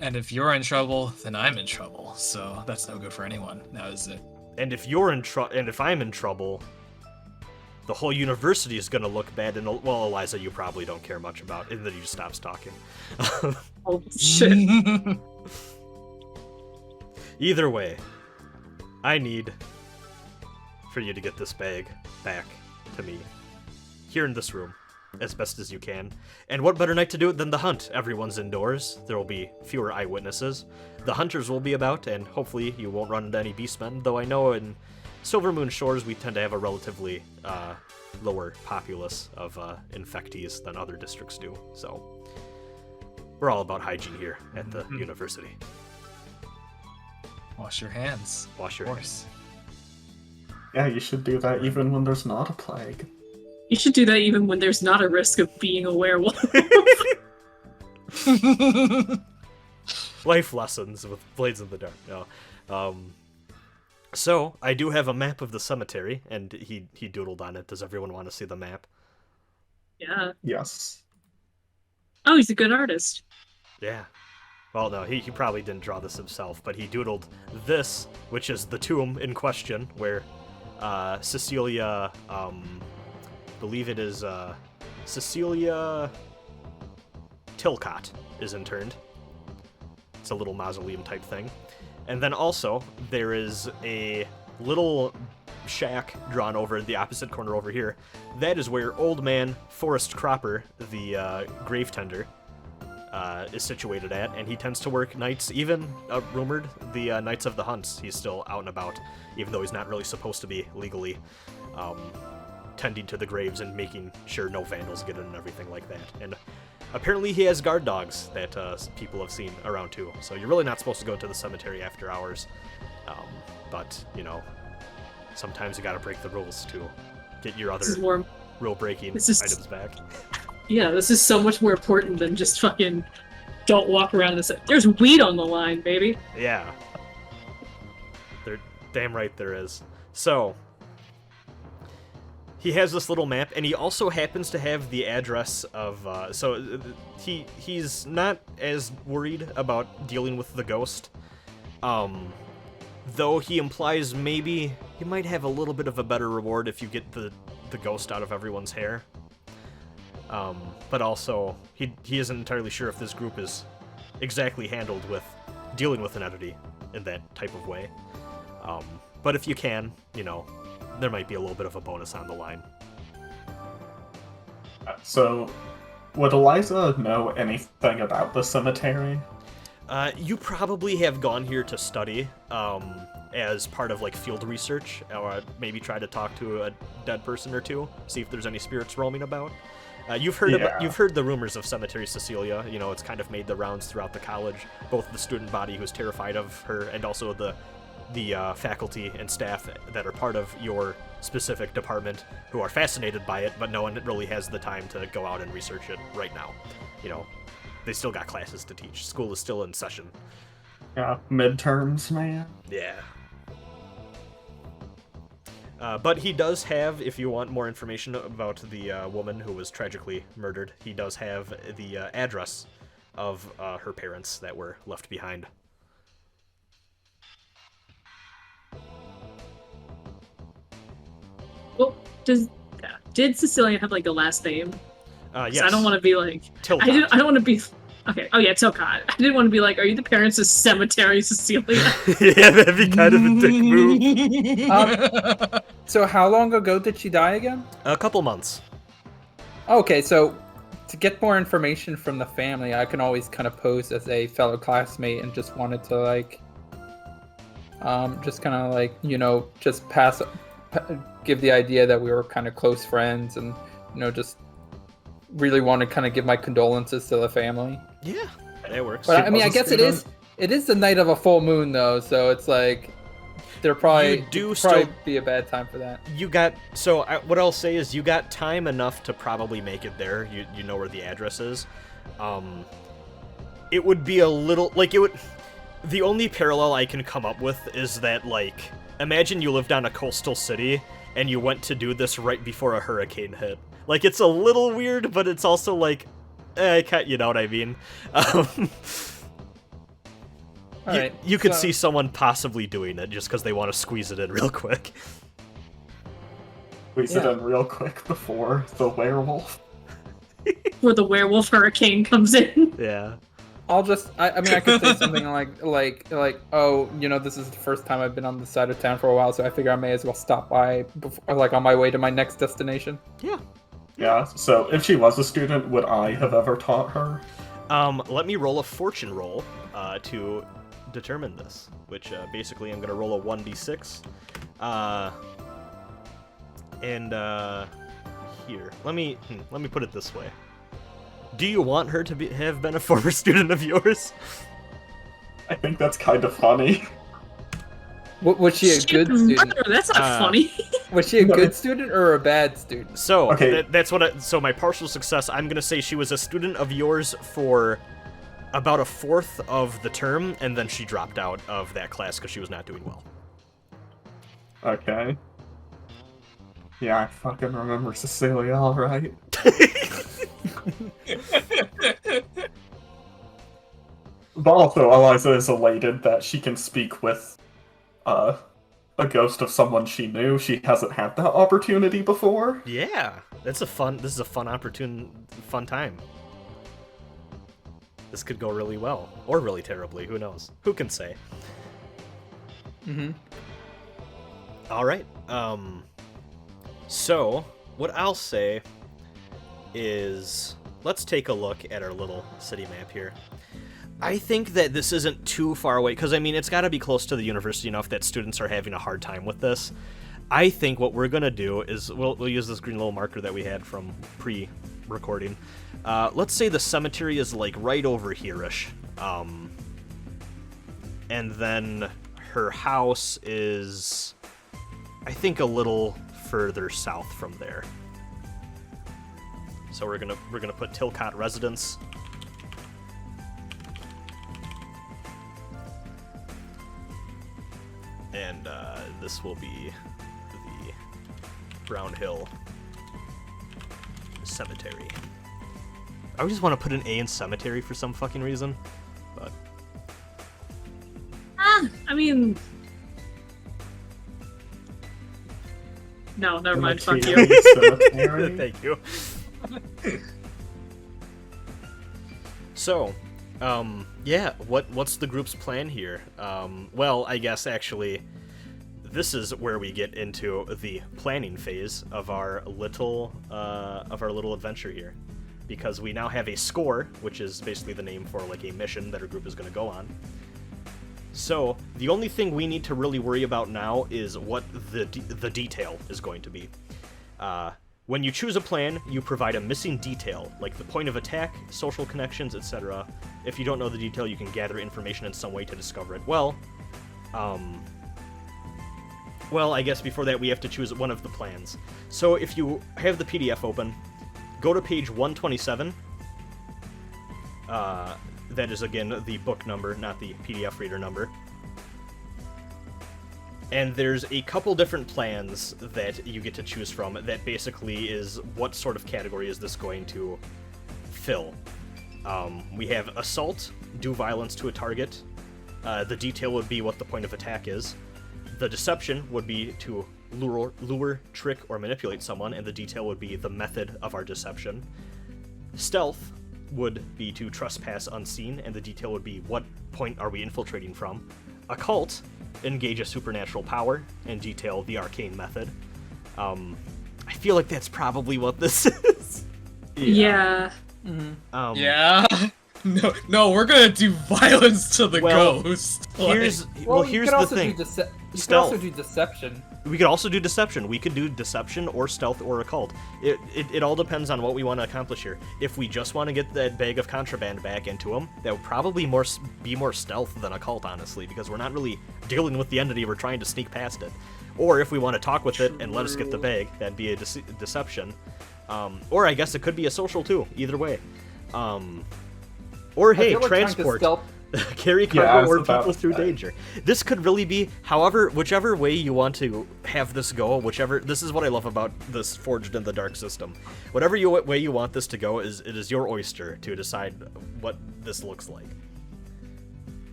And if you're in trouble, then I'm in trouble. So that's no good for anyone, now is it? And if you're in and if I'm in trouble, the whole university is gonna look bad. And well, Eliza, you probably don't care much about, and then he just stops talking. Oh shit. Either way, I need for you to get this bag back to me here in this room as best as you can. And what better night to do it than the hunt? Everyone's indoors. There will be fewer eyewitnesses. The hunters will be about, and hopefully you won't run into any beastmen, though I know in Silvermoon Shores we tend to have a relatively lower populace of infectees than other districts do. So we're all about hygiene here at the university. Wash your hands. Wash your hands. Yeah, you should do that even when there's not a plague. You should do that even when there's not a risk of being a werewolf. Life lessons with Blades in the Dark. No. So, I do have a map of the cemetery, and he doodled on it. Does everyone want to see the map? Yeah. Yes. Oh, he's a good artist. Yeah. Well, no, he probably didn't draw this himself, but he doodled this, which is the tomb in question, where Cecilia, believe it is Cecilia Tilcott is interned. It's a little mausoleum type thing. And then also, there is a little shack drawn over in the opposite corner over here. That is where Old Man Forrest Cropper, the grave tender, is situated at, and he tends to work nights, even rumored the nights of the hunts. He's still out and about, even though he's not really supposed to be legally tending to the graves and making sure no vandals get in and everything like that. And apparently he has guard dogs that people have seen around too, so you're really not supposed to go to the cemetery after hours. But, you know, sometimes you gotta break the rules to get your other rule-breaking items back. Yeah, this is so much more important than just fucking don't walk around this. There's weed on the line, baby. Yeah. They're damn right there is. So, he has this little map, and he also happens to have the address of, he's not as worried about dealing with the ghost, though he implies maybe you might have a little bit of a better reward if you get the ghost out of everyone's hair. But also, he isn't entirely sure if this group is exactly handled with dealing with an entity in that type of way. But if you can, you know, there might be a little bit of a bonus on the line. So, would Eliza know anything about the cemetery? You probably have gone here to study, as part of, like, field research, or maybe try to talk to a dead person or two, see if there's any spirits roaming about. You've heard the rumors of Cemetery Cecilia. You know, it's kind of made the rounds throughout the college, both the student body who's terrified of her, and also the faculty and staff that are part of your specific department who are fascinated by it, but no one really has the time to go out and research it right now. You know, they still got classes to teach. School is still in session. Yeah, midterms, man. Yeah. But he does have, if you want more information about the woman who was tragically murdered, he does have the address of her parents that were left behind. Well, did Cecilia have, like, a last name? Yes. I don't want to be like... Tilcott. I don't want to be... Okay. Oh, yeah, Tilcott. I didn't want to be like, are you the parents of Cemetery Cecilia? Yeah, that'd be kind of a dick move. So how long ago did she die again? A couple months. Okay, so to get more information from the family, I can always kind of pose as a fellow classmate and just wanted to, like, just kind of, like, you know, just give the idea that we were kind of close friends and, you know, just really want to kind of give my condolences to the family. Yeah, that works. But I mean, I guess it is the night of a full moon, though, so it's like it'd probably be a bad time for that. What I'll say is you got time enough to probably make it there. You know where the address is. It would be a little, like, the only parallel I can come up with is that, like, imagine you lived on a coastal city and you went to do this right before a hurricane hit. Like, it's a little weird, but it's also like, you know what I mean? You could see someone possibly doing it just because they want to squeeze it in real quick. Squeeze it in real quick before the werewolf. Before the werewolf hurricane comes in. Yeah. I mean, I could say something like, oh, you know, this is the first time I've been on this side of town for a while, so I figure I may as well stop by before, like, on my way to my next destination. Yeah. Yeah, so if she was a student, would I have ever taught her? Let me roll a fortune roll to determine this, which basically I'm going to roll a 1d6. And here. Let me put it this way. Do you want her to have been a former student of yours? I think that's kind of funny. Was she a good student? That's not funny. Was she a good student or a bad student? So, Okay. that's what so my partial success, I'm going to say she was a student of yours for about a fourth of the term, and then she dropped out of that class because she was not doing well. Okay. Yeah, I fucking remember Cecilia, alright. But also, Eliza is elated that she can speak with a ghost of someone she knew. She hasn't had that opportunity before. Yeah, this is a fun time. This could go really well, or really terribly, who knows? Who can say? Mm-hmm. Alright, so, what I'll say is, let's take a look at our little city map here. I think that this isn't too far away, because, I mean, it's got to be close to the university enough that students are having a hard time with this. I think what we're going to do is, we'll use this green little marker that we had from pre-recording. Let's say the cemetery is, like, right over here-ish. And then her house is, I think, a little further south from there. So we're gonna put Tilcott Residence. And this will be the Brown Hill Cemetery. I just want to put an A in cemetery for some fucking reason, but I mean, no, never mind. Fuck you. Cemetery. Thank you. So, yeah, what's the group's plan here? Well, I guess actually, this is where we get into the planning phase of our little adventure here, because we now have a score, which is basically the name for like a mission that our group is going to go on. So the only thing we need to really worry about now is what the detail is going to be. When you choose a plan, you provide a missing detail, like the point of attack, social connections, etc. If you don't know the detail, you can gather information in some way to discover it. Well, I guess before that we have to choose one of the plans. So if you have the PDF open, go to page 127. That is, again, the book number, not the PDF reader number. And there's a couple different plans that you get to choose from that basically is what sort of category is this going to fill. We have assault, do violence to a target. The detail would be what the point of attack is. The deception would be to lure, trick, or manipulate someone, and the detail would be the method of our deception. Stealth would be to trespass unseen, and the detail would be what point are we infiltrating from. Occult, engage a supernatural power, and detail the arcane method. I feel like that's probably what this is. Yeah. Mm-hmm. Yeah. No, we're gonna do violence to the ghost. Here's you the thing. you could Stealth. also do deception. We could also do deception. We could do deception or stealth or occult. It all depends on what we want to accomplish here. If we just want to get that bag of contraband back into him, that would probably be more stealth than occult, honestly, because we're not really dealing with the entity, we're trying to sneak past it. Or if we want to talk with it and let us get the bag, that'd be a deception. Or I guess it could be a social too, either way. Or hey, transport. Carry cargo or people through danger. This could really be, whichever way you want to have this go, this is what I love about this Forged in the Dark system. Whatever way you want this to go, it is your oyster to decide what this looks like.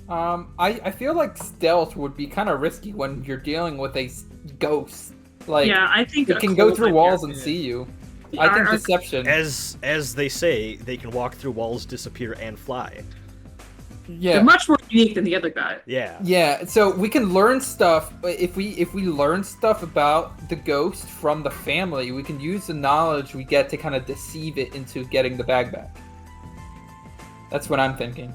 I feel like stealth would be kind of risky when you're dealing with a ghost. Like, yeah, I think it can go through walls and see you. I think deception. As they say, they can walk through walls, disappear, and fly. Yeah. They're much more unique than the other guy. Yeah. Yeah, so we can learn stuff. If we learn stuff about the ghost from the family, we can use the knowledge we get to kind of deceive it into getting the bag back. That's what I'm thinking.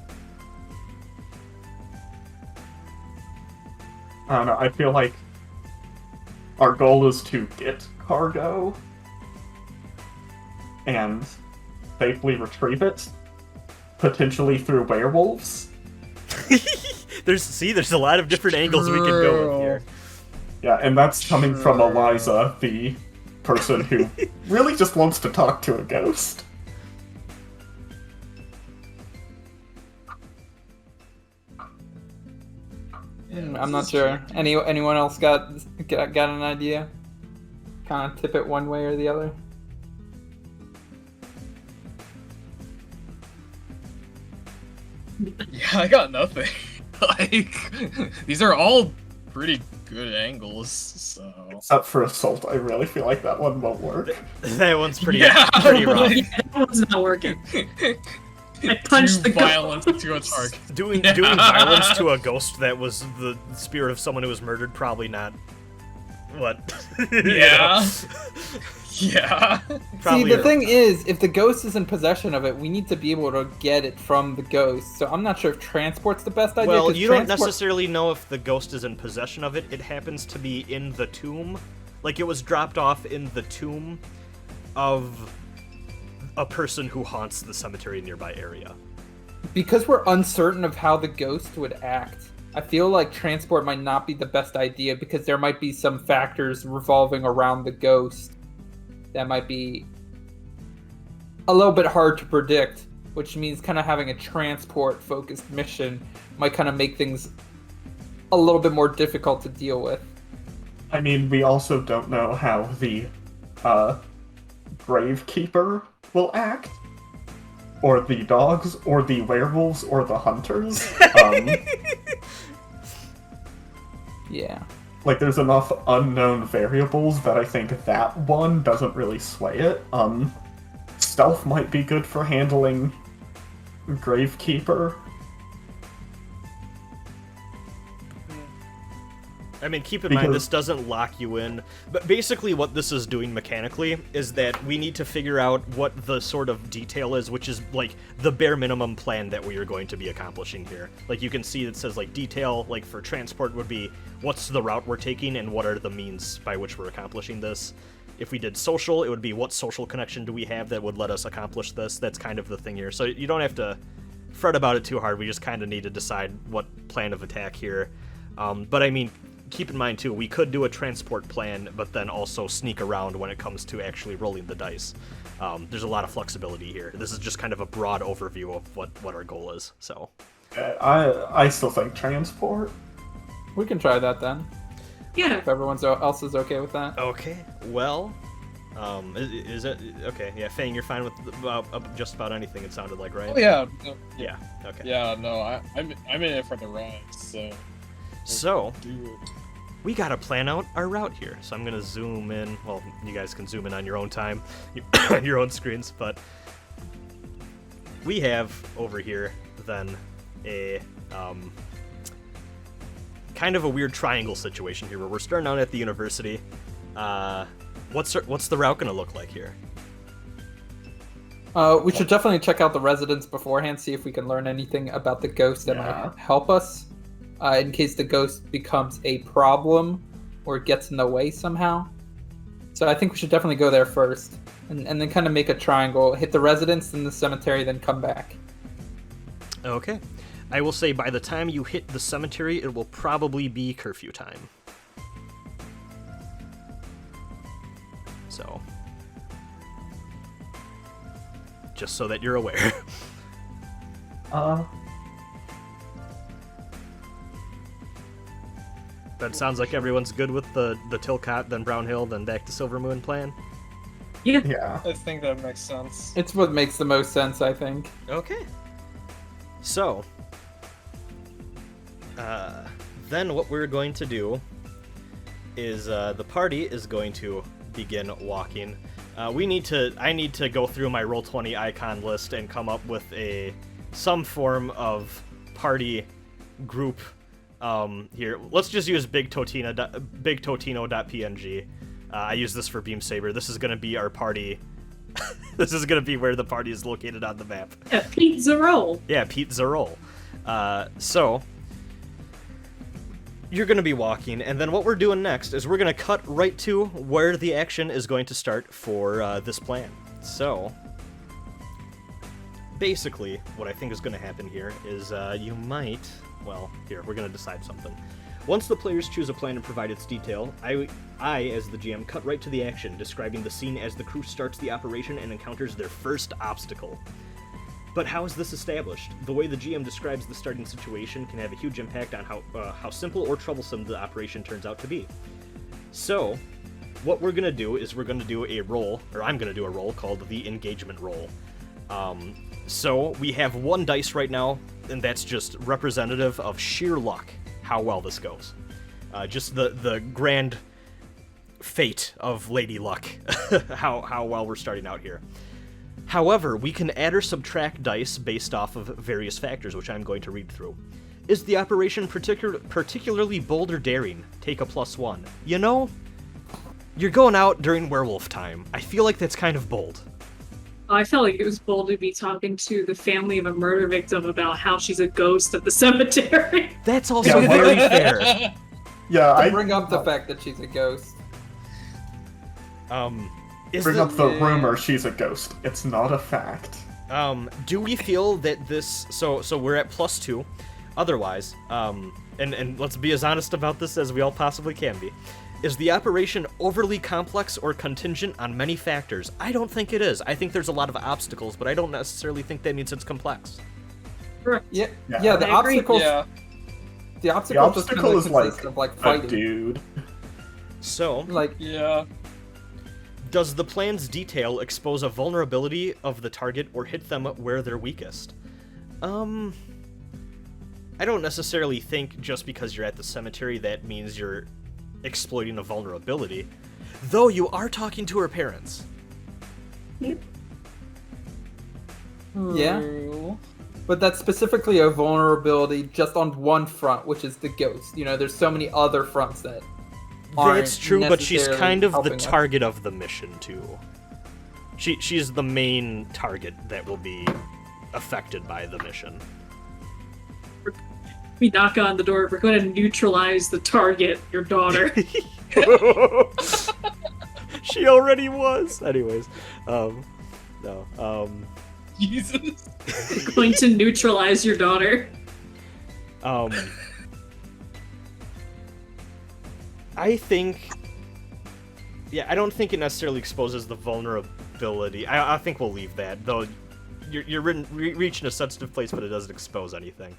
I don't know, I feel like our goal is to get cargo, and safely retrieve it, potentially through werewolves. There's a lot of different angles we can go with here. Yeah, and that's coming from Eliza, the person who really just wants to talk to a ghost. I'm not sure. Anyone else got an idea? Kind of tip it one way or the other. Yeah, I got nothing. Like, these are all pretty good angles, so... Except for assault, I really feel like that one won't work. That one's pretty Yeah, rough. that one's not working. I punched the violence ghost. to a target. Doing violence to a ghost that was the spirit of someone who was murdered, probably not. What? Yeah. Yeah. See, the thing is, if the ghost is in possession of it, we need to be able to get it from the ghost. So I'm not sure if transport's the best idea. Well, you don't necessarily know if the ghost is in possession of it. It happens to be in the tomb. Like, it was dropped off in the tomb of a person who haunts the cemetery nearby area. Because we're uncertain of how the ghost would act, I feel like transport might not be the best idea because there might be some factors revolving around the ghost that might be a little bit hard to predict, which means kind of having a transport-focused mission might kind of make things a little bit more difficult to deal with. I mean, we also don't know how the gravekeeper will act, or the dogs, or the werewolves, or the hunters. Yeah. Like, there's enough unknown variables that I think that one doesn't really sway it. Stealth might be good for handling Gravekeeper. I mean, keep in mind, this doesn't lock you in, but basically what this is doing mechanically is that we need to figure out what the sort of detail is, which is, like, the bare minimum plan that we are going to be accomplishing here. Like, you can see it says, like, detail, like, for transport would be what's the route we're taking and what are the means by which we're accomplishing this. If we did social, it would be what social connection do we have that would let us accomplish this. That's kind of the thing here. So you don't have to fret about it too hard. We just kind of need to decide what plan of attack here. But I mean, keep in mind, too, we could do a transport plan, but then also sneak around when it comes to actually rolling the dice. There's a lot of flexibility here. This is just kind of a broad overview of what our goal is, so. I still think transport. We can try that then. Yeah. If everyone else is okay with that. Okay, well, is it, okay, yeah, Fang, you're fine with just about anything, it sounded like, right? Oh, yeah. No, Yeah, okay. Yeah, no, I'm in it for the ride, so... So, do it. we gotta plan out our route here. So I'm gonna zoom in. Well, you guys can zoom in on your own time, on your own screens, but we have over here then a kind of a weird triangle situation here where we're starting out at the university. What's the route gonna look like here? We should definitely check out the residence beforehand, see if we can learn anything about the ghost that might help us. In case the ghost becomes a problem or gets in the way somehow. So I think we should definitely go there first. And then kind of make a triangle. Hit the residence, then the cemetery, then come back. Okay. I will say by the time you hit the cemetery, it will probably be curfew time. So. Just so that you're aware. That sounds like everyone's good with the Tilcott, then Brown Hill, then back to Silvermoon plan? Yeah. I think that makes sense. It's what makes the most sense, I think. Okay. So, then what we're going to do is the party is going to begin walking. I need to go through my Roll20 icon list and come up with some form of party group. Here, let's just use bigtotino.png. I use this for Beam Saber. This is going to be our party. This is going to be where the party is located on the map. Yeah, Pizza Roll. Yeah, Pizza Roll. So, you're going to be walking, and then what we're doing next is we're going to cut right to where the action is going to start for this plan. So, basically, what I think is going to happen here is you might... Well, here, we're going to decide something. Once the players choose a plan and provide its detail, I, as the GM, cut right to the action, describing the scene as the crew starts the operation and encounters their first obstacle. But how is this established? The way the GM describes the starting situation can have a huge impact on how simple or troublesome the operation turns out to be. So, what we're going to do is we're going to do a roll, or I'm going to do a roll called the engagement roll. So, we have one dice right now, and that's just representative of sheer luck, how well this goes. Just the grand fate of Lady Luck, how well we're starting out here. However, we can add or subtract dice based off of various factors, which I'm going to read through. Is the operation particularly bold or daring? Take a +1. You know, you're going out during werewolf time. I feel like that's kind of bold. I felt like it was bold to be talking to the family of a murder victim about how she's a ghost of the cemetery. That's also very fair. Yeah, I bring up the fact that she's a ghost. bring up the rumor she's a ghost. It's not a fact. Do we feel that this... So we're at +2. Otherwise, and let's be as honest about this as we all possibly can be. Is the operation overly complex or contingent on many factors? I don't think it is. I think there's a lot of obstacles, but I don't necessarily think that means it's complex. Yeah, the obstacles... Yeah. The obstacle just kind of is consists of, a fighting. dude. So... Yeah. Does the plan's detail expose a vulnerability of the target or hit them where they're weakest? I don't necessarily think just because you're at the cemetery that means you're exploiting a vulnerability. Though you are talking to her parents. Yeah. But that's specifically a vulnerability just on one front, which is the ghost. You know, there's so many other fronts that That's true, but she's necessarily kind of the helping us. target of the mission, too. She's the main target that will be affected by the mission. We knock on the door. We're going to neutralize the target, your daughter. She already was. Anyways, no. Jesus. We're going to neutralize your daughter. I think... Yeah, I don't think it necessarily exposes the vulnerability. I think we'll leave that, though you're reaching a sensitive place, but it doesn't expose anything.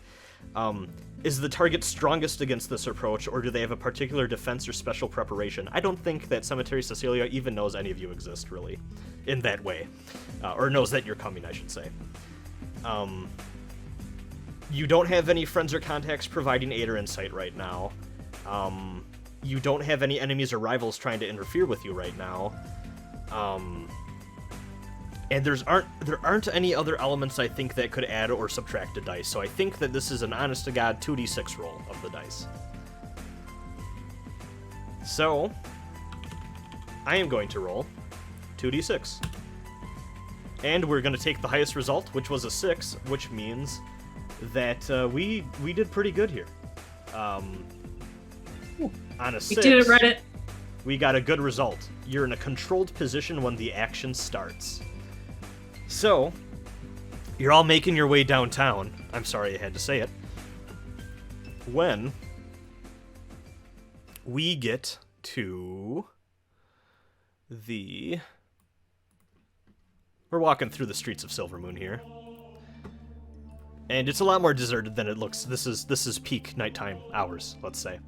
Is the target strongest against this approach, or do they have a particular defense or special preparation? I don't think that Cemetery Cecilia even knows any of you exist, really, in that way. Or knows that you're coming, I should say. You don't have any friends or contacts providing aid or insight right now. You don't have any enemies or rivals trying to interfere with you right now. And there aren't any other elements I think that could add or subtract a dice, so I think that this is an honest-to-God 2d6 roll of the dice. So, I am going to roll 2d6. And we're going to take the highest result, which was a 6, which means that we did pretty good here. On a 6, We did it, Reddit. we got a good result. You're in a controlled position when the action starts. So, you're all making your way downtown. I'm sorry I had to say it. When we get to the... We're walking through the streets of Silvermoon here. And it's a lot more deserted than it looks. This is peak nighttime hours, let's say.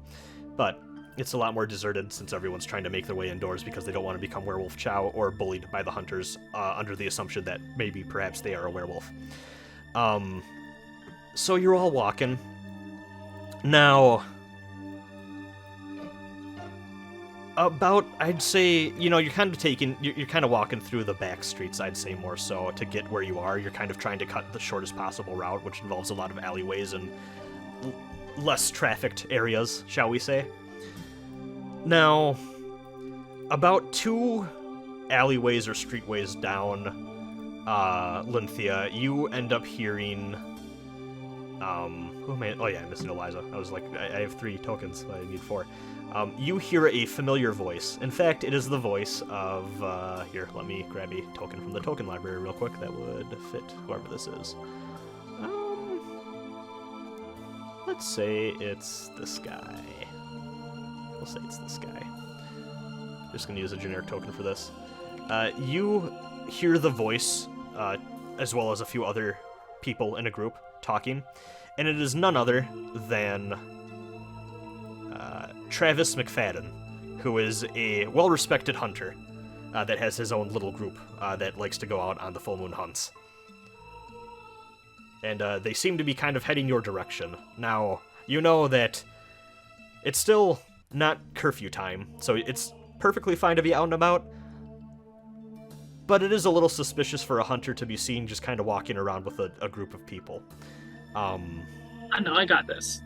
But it's a lot more deserted since everyone's trying to make their way indoors because they don't want to become werewolf chow or bullied by the hunters under the assumption that maybe perhaps they are a werewolf. So you're all walking. Now, I'd say, you're kind of walking through the back streets, I'd say more so, to get where you are. You're kind of trying to cut the shortest possible route, which involves a lot of alleyways and less trafficked areas, shall we say. Now, about 2 alleyways or streetways down Lynthia, you end up hearing Who am I? Oh yeah, I'm missing Eliza. I was like, I have 3 tokens, but I need 4. You hear a familiar voice. In fact, it is the voice of, here, let me grab a token from the token library real quick that would fit whoever this is. Let's say it's this guy. We'll say it's this guy. Just gonna use a generic token for this. You hear the voice, as well as a few other people in a group talking, and it is none other than Travis McFadden, who is a well-respected hunter that has his own little group that likes to go out on the full moon hunts. And they seem to be kind of heading your direction. Now, you know that it's still not curfew time, so it's perfectly fine to be out and about, but it is a little suspicious for a hunter to be seen just kind of walking around with a group of people. I know, I got this.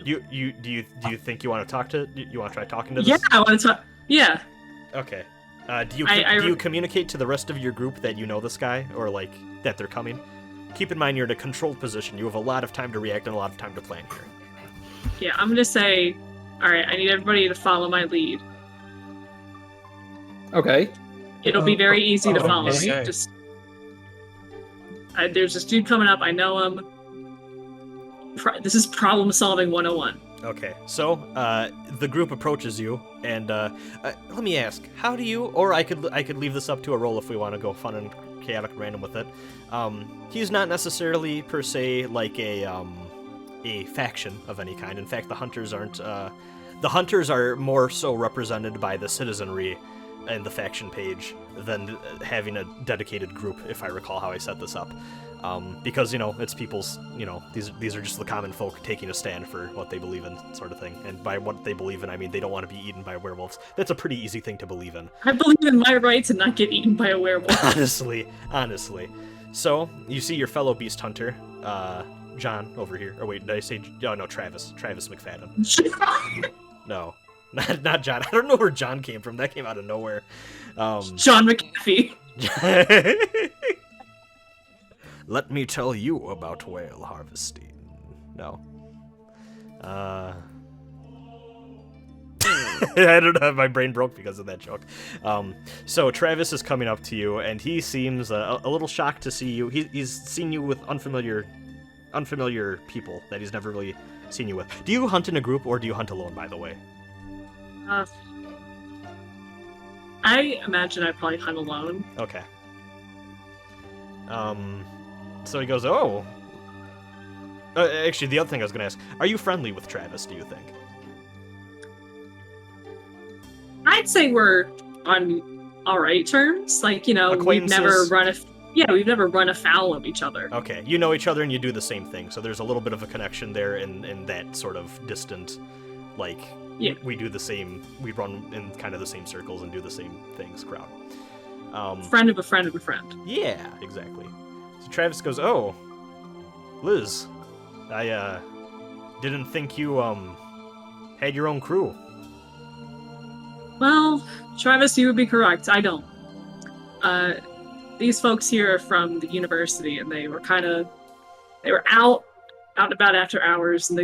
Do you think you want to talk to? You want to try talking to this? Yeah, I want to talk. Yeah. Okay. Do you communicate to the rest of your group that you know this guy, or like that they're coming? Keep in mind you're in a controlled position. You have a lot of time to react and a lot of time to plan here. Yeah, I'm gonna say, all right, I need everybody to follow my lead. Okay. It'll be very easy to follow me. okay. Just there's this dude coming up. I know him. This is problem solving 101. Okay, so the group approaches you, and let me ask, how do you? Or I could leave this up to a roll if we want to go fun and chaotic random with it. He's not necessarily per se like a faction of any kind. In fact, the hunters aren't. The hunters are more so represented by the citizenry and the faction page than having a dedicated group, if I recall how I set this up. Because, it's people's, these are just the common folk taking a stand for what they believe in, sort of thing. And by what they believe in, I mean they don't want to be eaten by werewolves. That's a pretty easy thing to believe in. I believe in my right to not get eaten by a werewolf. Honestly. So, you see your fellow beast hunter, John, over here. Or wait, did I say... Oh, no, Travis. Travis McFadden. No. Not John. I don't know where John came from. That came out of nowhere. John McAfee. Let me tell you about whale harvesting. No. I don't know. My brain broke because of that joke. So Travis is coming up to you, and he seems a little shocked to see you. He's seen you with unfamiliar people that he's never really seen you with. Do you hunt in a group, or do you hunt alone, by the way? I imagine I probably hunt alone. Okay. So he goes, oh. Actually, the other thing I was going to ask, are you friendly with Travis, do you think? I'd say we're on alright terms. Like, we've never run afoul of each other. Okay, you know each other and you do the same thing, so there's a little bit of a connection there in that sort of distant, like, yeah. We run in kind of the same circles and do the same things crowd. Friend of a friend of a friend. Yeah, exactly. So Travis goes, oh, Liz, I didn't think you had your own crew. Well, Travis, you would be correct. I don't. These folks here are from the university, and they were out and about after hours, and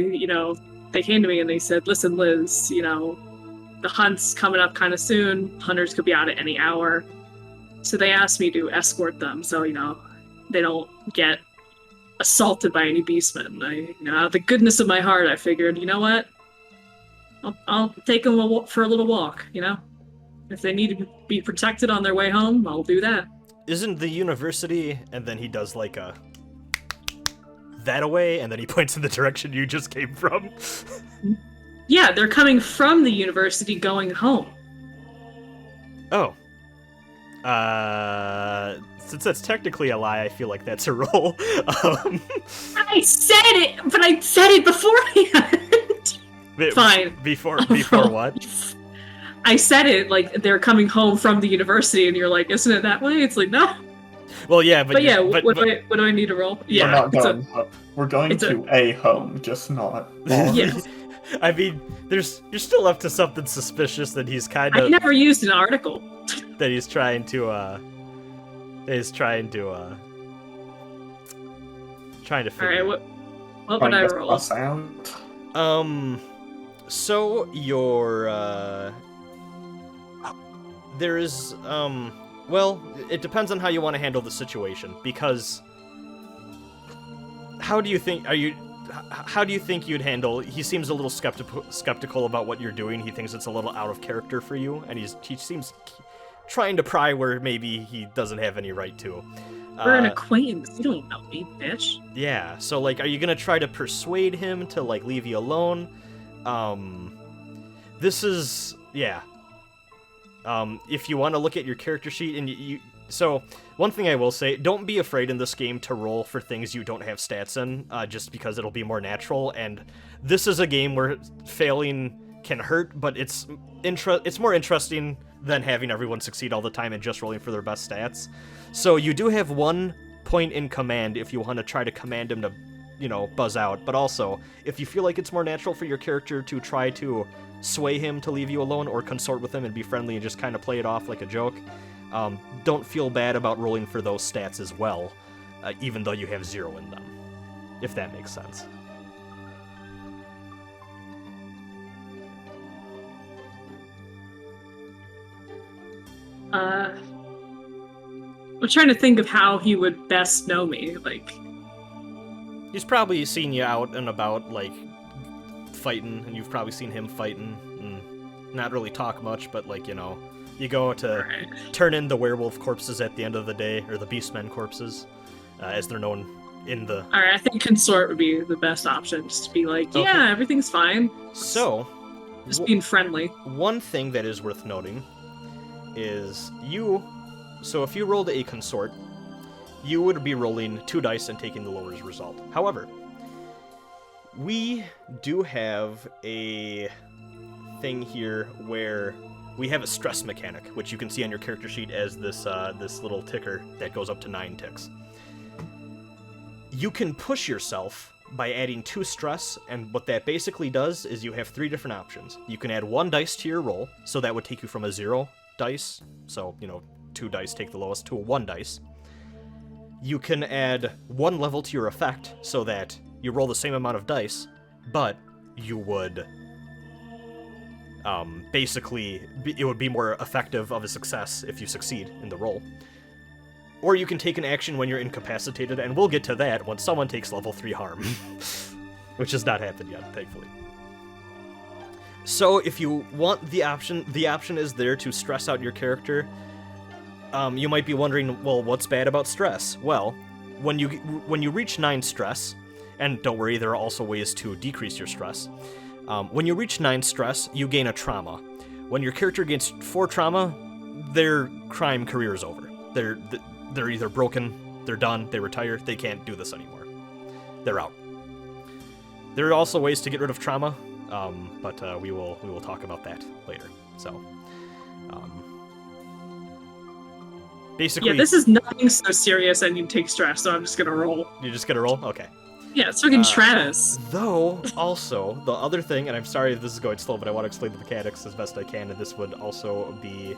they came to me and they said, listen, Liz, the hunt's coming up kind of soon. Hunters could be out at any hour. So they asked me to escort them, so, they don't get assaulted by any beastmen. Out of the goodness of my heart, I figured, you know what? I'll take them for a little walk, If they need to be protected on their way home, I'll do that. Isn't the university, and then he does like a that away, and then he points in the direction you just came from? Yeah, they're coming from the university going home. Oh. Since that's technically a lie, I feel like that's a roll. I said it, but I said it beforehand. Fine. Before what? I said it like they're coming home from the university, and you're like, isn't it that way? It's like, no. Well, yeah, but what do I need to roll? Yeah, we're not going up. We're going to a home, just not. Yes. I mean, you're still up to something suspicious that he's kind of. I never used an article. That he's trying to figure. All right, What would I roll? Us out. So your there is well, it depends on how you want to handle the situation, because how do you think you'd handle? He seems a little skeptical about what you're doing. He thinks it's a little out of character for you, and he seems trying to pry where maybe he doesn't have any right to. We're an acquaintance. You don't know me, bitch. Yeah, so, like, are you gonna try to persuade him to, like, leave you alone? This is... yeah. If you want to look at your character sheet, and so, one thing I will say, don't be afraid in this game to roll for things you don't have stats in, just because it'll be more natural, and this is a game where failing can hurt, but it's more interesting than having everyone succeed all the time and just rolling for their best stats. So you do have 1 point in command if you want to try to command him to, buzz out, but also, if you feel like it's more natural for your character to try to sway him to leave you alone or consort with him and be friendly and just kind of play it off like a joke, don't feel bad about rolling for those stats as well, even though you have 0 in them, if that makes sense. I'm trying to think of how he would best know me. Like, he's probably seen you out and about, like, fighting, and you've probably seen him fighting, and not really talk much, but, like, you go to turn in the werewolf corpses at the end of the day, or the beastmen corpses, as they're known in the... Alright, I think consort would be the best option, just to be like, yeah, Okay. Everything's fine. So, Just being friendly. one thing that is worth noting is so if you rolled a consort, you would be rolling 2 dice and taking the lowest result. However, we do have a thing here where we have a stress mechanic, which you can see on your character sheet as this little ticker that goes up to 9 ticks. You can push yourself by adding 2 stress, and what that basically does is you have 3 different options. You can add 1 dice to your roll, so that would take you from a 0 dice, so, 2 dice take the lowest, to a 1 dice. You can add 1 level to your effect, so that you roll the same amount of dice, but you would, basically, it would be more effective of a success if you succeed in the roll. Or you can take an action when you're incapacitated, and we'll get to that when someone takes level 3 harm. Which has not happened yet, thankfully. So if you want the option is there to stress out your character. You might be wondering, well, what's bad about stress? Well, when you reach 9 stress, and don't worry, there are also ways to decrease your stress. When you reach 9 stress, you gain a trauma. When your character gains 4 trauma, their crime career is over. They're either broken, they're done, they retire, they can't do this anymore. They're out. There are also ways to get rid of trauma, but we will talk about that later. So, basically... Yeah, this is nothing so serious I need to take stress, so I'm just gonna roll. You're just gonna roll? Okay. Yeah, it's fucking Travis. Though, also, the other thing, and I'm sorry if this is going slow, but I want to explain the mechanics as best I can, and this would also be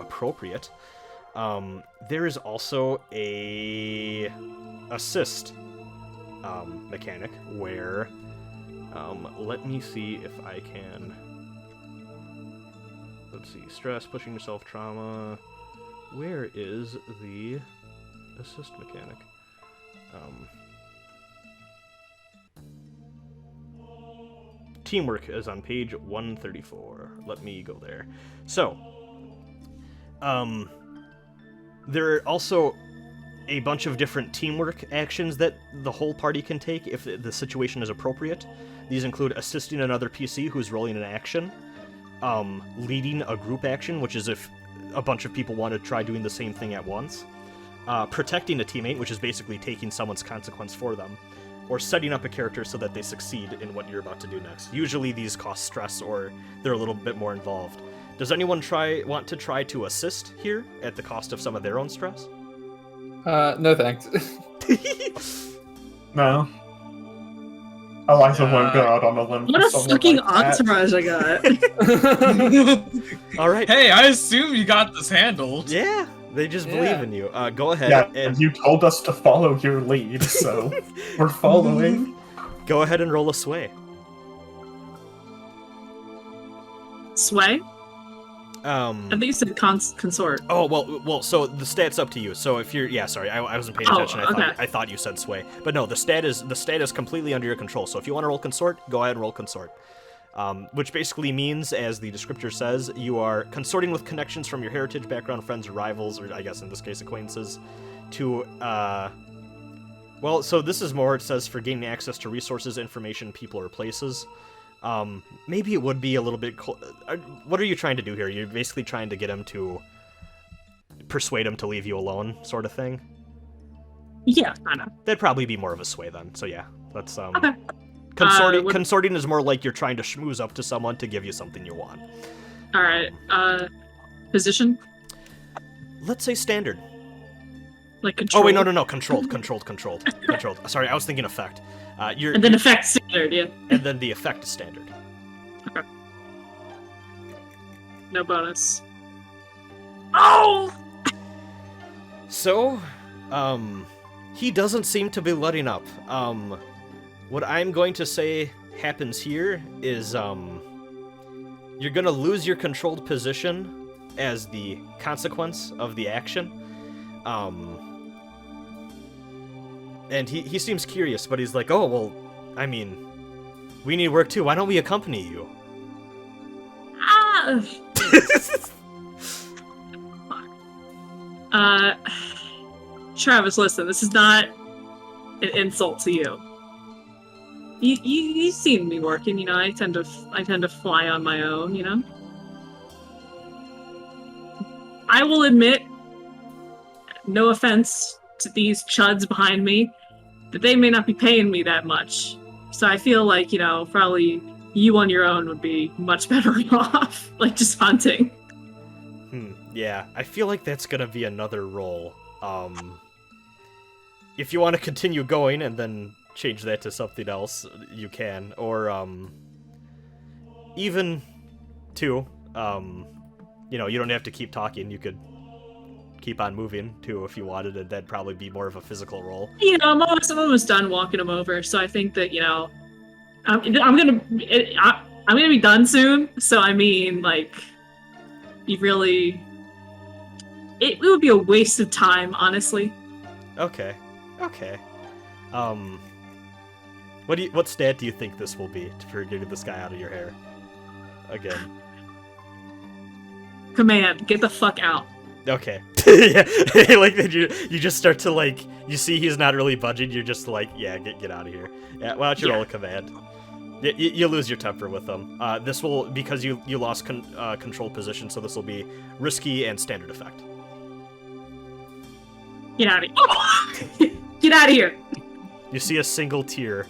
appropriate. There is also a assist mechanic where, let me see if I can, let's see, stress, pushing yourself, trauma, where is the assist mechanic? Teamwork is on page 134. Let me go there. So, there are also a bunch of different teamwork actions that the whole party can take if the situation is appropriate. These include assisting another PC who's rolling an action, leading a group action, which is if a bunch of people want to try doing the same thing at once, protecting a teammate, which is basically taking someone's consequence for them, or setting up a character so that they succeed in what you're about to do next. Usually these cost stress, or they're a little bit more involved. Does anyone want to try to assist here at the cost of some of their own stress? No thanks. No. Eliza won't go out on a limb. What for a someone fucking like that. entourage I got. All right. Hey, I assume you got this handled. Yeah, They just Yeah. believe in you. Go ahead Yeah, and you told us to follow your lead, so we're following. go ahead and roll a sway. Sway? I Um. think you said consort. Oh well. So the stat's up to you. So if you're, sorry, I wasn't paying Oh, attention. okay. I thought you said sway, but no, the stat is completely under your control. So if you want to roll consort, go ahead and roll consort. Which basically means, as the descriptor says, you are consorting with connections from your heritage, background, friends, or rivals, or I guess in this case acquaintances, to well, so this is more. It says for gaining access to resources, information, people, or places. Maybe it would be a little bit. What are you trying to do here? You're basically trying to get him to persuade him to leave you alone, sort of thing. Yeah, I know. That'd probably be more of a sway then. So yeah, let's Okay. Consorting is more like you're trying to schmooze up to someone to give you something you want. All right. Position? Let's say standard. Like control? Oh wait, no, controlled. Sorry, I was thinking effect. And then effect standard, yeah. And then the effect is standard. Okay. No bonus. Oh! So, he doesn't seem to be letting up. What I'm going to say happens here is, you're gonna lose your controlled position as the consequence of the action. And he seems curious, but he's like, oh, well, I mean, we need work too. Why don't we accompany you? Ah! Travis, listen, this is not an insult to you. You've seen me working, you know. I tend to fly on my own, you know. I will admit, no offense to these chuds behind me, that they may not be paying me that much. So I feel like, you know, probably you on your own would be much better off, like just hunting. Yeah, I feel like that's gonna be another role. If you want to continue going and then change that to something else, you can. Or, even, too, you know, you don't have to keep talking. You could keep on moving, too, if you wanted, and that'd probably be more of a physical role. You know, I'm almost done walking them over, so I think that, you know, I'm gonna be done soon. So I mean, like, you really, it would be a waste of time, honestly. Okay. What stat do you think this will be for getting this guy out of your hair? Again. Command, get the fuck out. Okay. Yeah, like you just start to, like, you see he's not really budging, you're just like, yeah, get out of here. Yeah, why don't you roll a command? You lose your temper with them. This will, because you lost control position, so this will be risky and standard effect. Get out of here. Get out of here. You see a single tear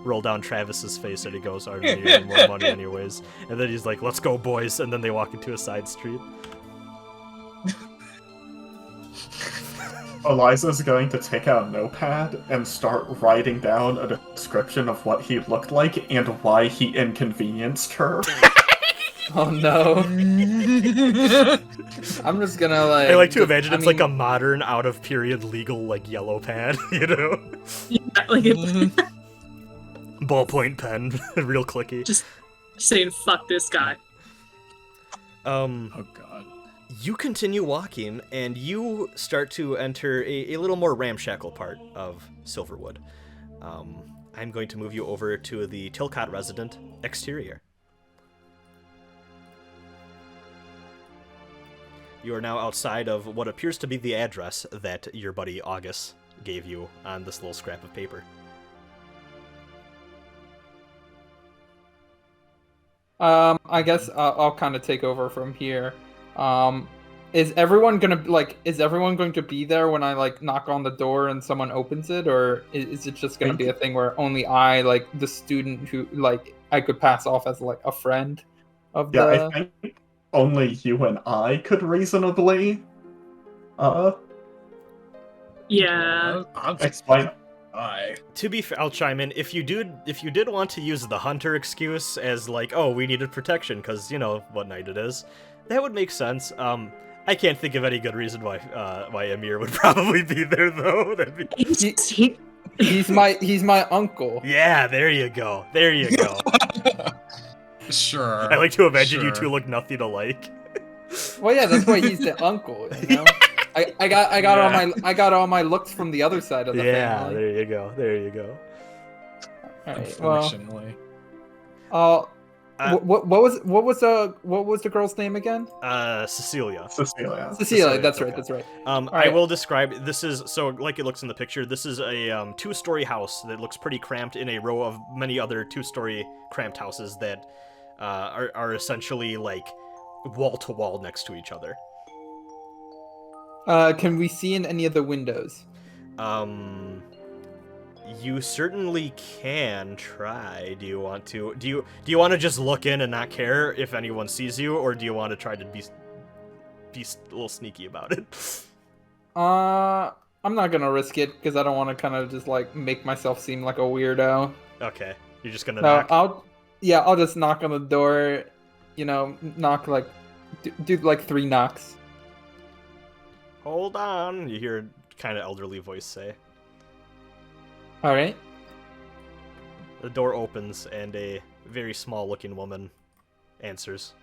roll down Travis's face, and he goes, I don't need more money anyways. And then he's like, let's go, boys. And then they walk into a side street. Eliza's going to take out a notepad and start writing down a description of what he looked like and why he inconvenienced her. Oh no. I'm just gonna like. I like to imagine it's like a modern, out of period legal, like, yellow pad, you know? Yeah, like it's Ballpoint pen, real clicky. just saying fuck this guy. Oh god. You continue walking, and you start to enter a little more ramshackle part of Silverwood. I'm going to move you over to the Tilcott resident exterior. You are now outside of what appears to be the address that your buddy August gave you on this little scrap of paper. I guess I'll kind of take over from here. Is everyone going to be there when I like knock on the door and someone opens it, or is it just going to be a thing where only I, like the student who like I could pass off as like a friend of the? Yeah, I think only you and I could reasonably Yeah. I'm explain. To be fair, I'll chime in. If you did want to use the hunter excuse as like, oh, we needed protection because you know what night it is, that would make sense. I can't think of any good reason why Amir would probably be there though. He's my uncle. Yeah, there you go. There you go. Sure. I like to imagine you sure. two look nothing alike. Well, yeah, that's why he's the uncle. You know, I got all my looks from the other side of the family. There you go. There you go. All right, well, Unfortunately. what was the girl's name again? Cecilia. Cecilia. That's okay. right. That's right. I right. will describe. This is so like it looks in the picture. This is a 2-story house that looks pretty cramped in a row of many other 2-story cramped houses that are essentially like wall to wall next to each other. Can we see in any of the windows? You certainly can try. Do you want to? Do you want to just look in and not care if anyone sees you, or do you want to try to be a little sneaky about it? I'm not gonna risk it because I don't want to kind of just like make myself seem like a weirdo. Okay, you're just gonna No, knock. I'll just knock on the door. You know, knock like do like 3 knocks. Hold on, you hear a kind of elderly voice say. All right. The door opens and a very small-looking woman answers.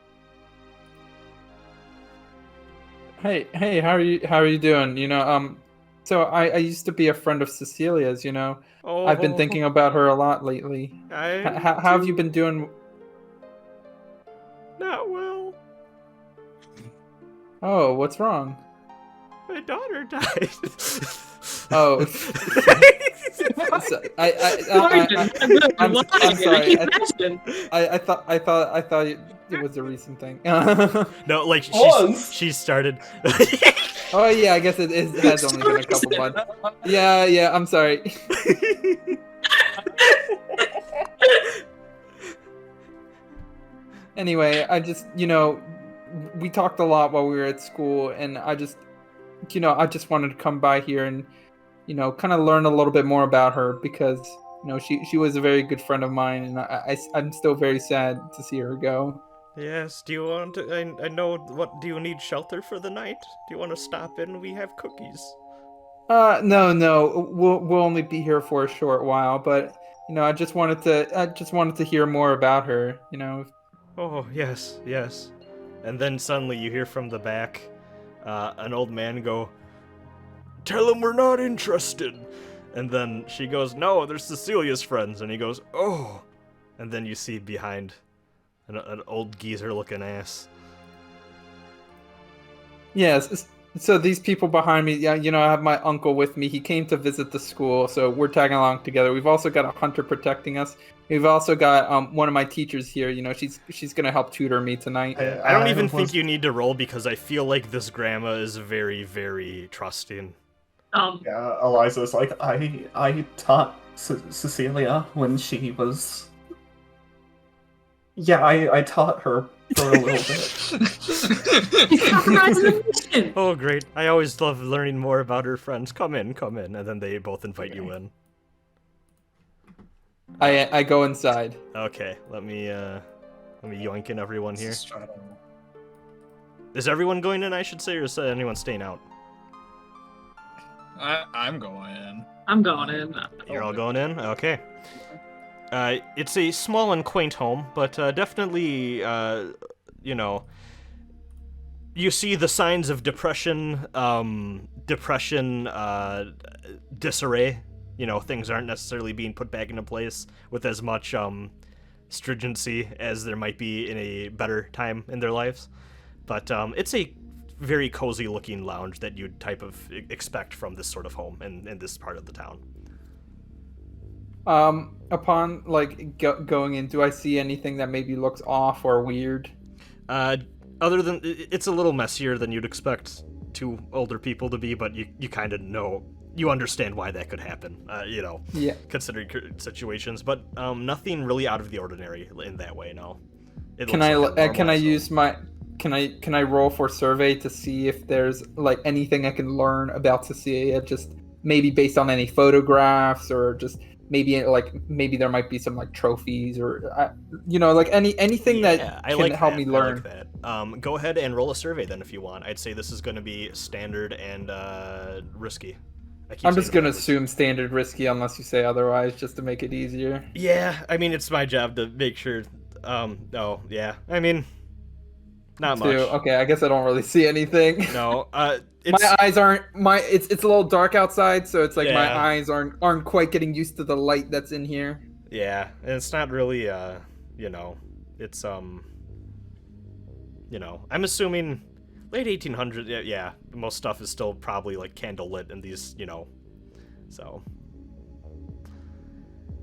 Hey, how are you doing? You know, so I used to be a friend of Cecilia's. You know, Oh, I've been thinking about her a lot lately. I How have you been doing? not well. Oh, what's wrong? My daughter died. Oh, I'm sorry. I thought it was a recent thing. No, like she started. Oh yeah, I guess it has only been a couple months. Yeah, I'm sorry. Anyway, I just, we talked a lot while we were at school, and I just wanted to come by here and, kind of learn a little bit more about her because, she was a very good friend of mine, and I'm still very sad to see her go. Yes, do you want to? I know. What do you need shelter for the night? Do you want to stop in? We have cookies. No, we'll only be here for a short while, but I just wanted to hear more about her. Oh yes. And then suddenly you hear from the back, an old man go, "Tell him we're not interested." And then she goes, "No, they're Cecilia's friends." And he goes, "Oh." And then you see behind an old geezer-looking ass. Yes. So these people behind me, I have my uncle with me. He came to visit the school, so we're tagging along together. We've also got a hunter protecting us. We've also got one of my teachers here. She's gonna help tutor me tonight. I don't even think you need to roll because I feel like this grandma is very, very trusting. Yeah, Eliza's like, I taught Cecilia when she was... Yeah, I taught her for a little bit. Oh, great. I always love learning more about her friends. Come in. And then they both invite you in. I go inside. Okay, let me yoink in everyone here. Is everyone going in, I should say, or is anyone staying out? I'm going in. I'm going in. You're all going in? Okay. It's a small and quaint home, but definitely, you see the signs of depression, disarray. Things aren't necessarily being put back into place with as much stringency as there might be in a better time in their lives. But it's a very cozy-looking lounge that you'd type of expect from this sort of home in this part of the town. Upon going in, do I see anything that maybe looks off or weird? Other than it's a little messier than you'd expect 2 older people to be, but you kind of know, you understand why that could happen. Yeah. Considering situations, but nothing really out of the ordinary in that way. No. Can I roll for survey to see if there's anything I can learn about Cecilia, just maybe based on any photographs or just maybe there might be some like trophies or like anything that I can like help that. me learn. I like that. Go ahead and roll a survey then if you want. I'd say this is going to be standard and risky. I'm just gonna assume standard risky unless you say otherwise, just to make it easier. Yeah, I mean it's my job to make sure. Oh yeah, I mean, not much. Okay, I guess I don't really see anything. No, my eyes aren't it's a little dark outside, so it's like Yeah. my eyes aren't quite getting used to the light that's in here. Yeah, and it's not really it's I'm assuming late 1800s. Yeah, most stuff is still probably like candlelit in these, so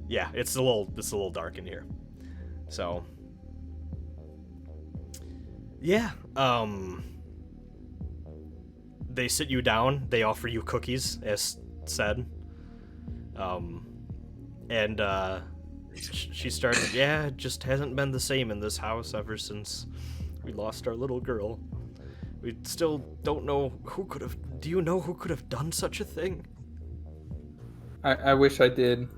yeah, it's a little dark in here. So yeah, they sit you down, they offer you cookies as said. And she started, yeah, it just hasn't been the same in this house ever since we lost our little girl. We still don't know do you know who could have done such a thing? I wish I did.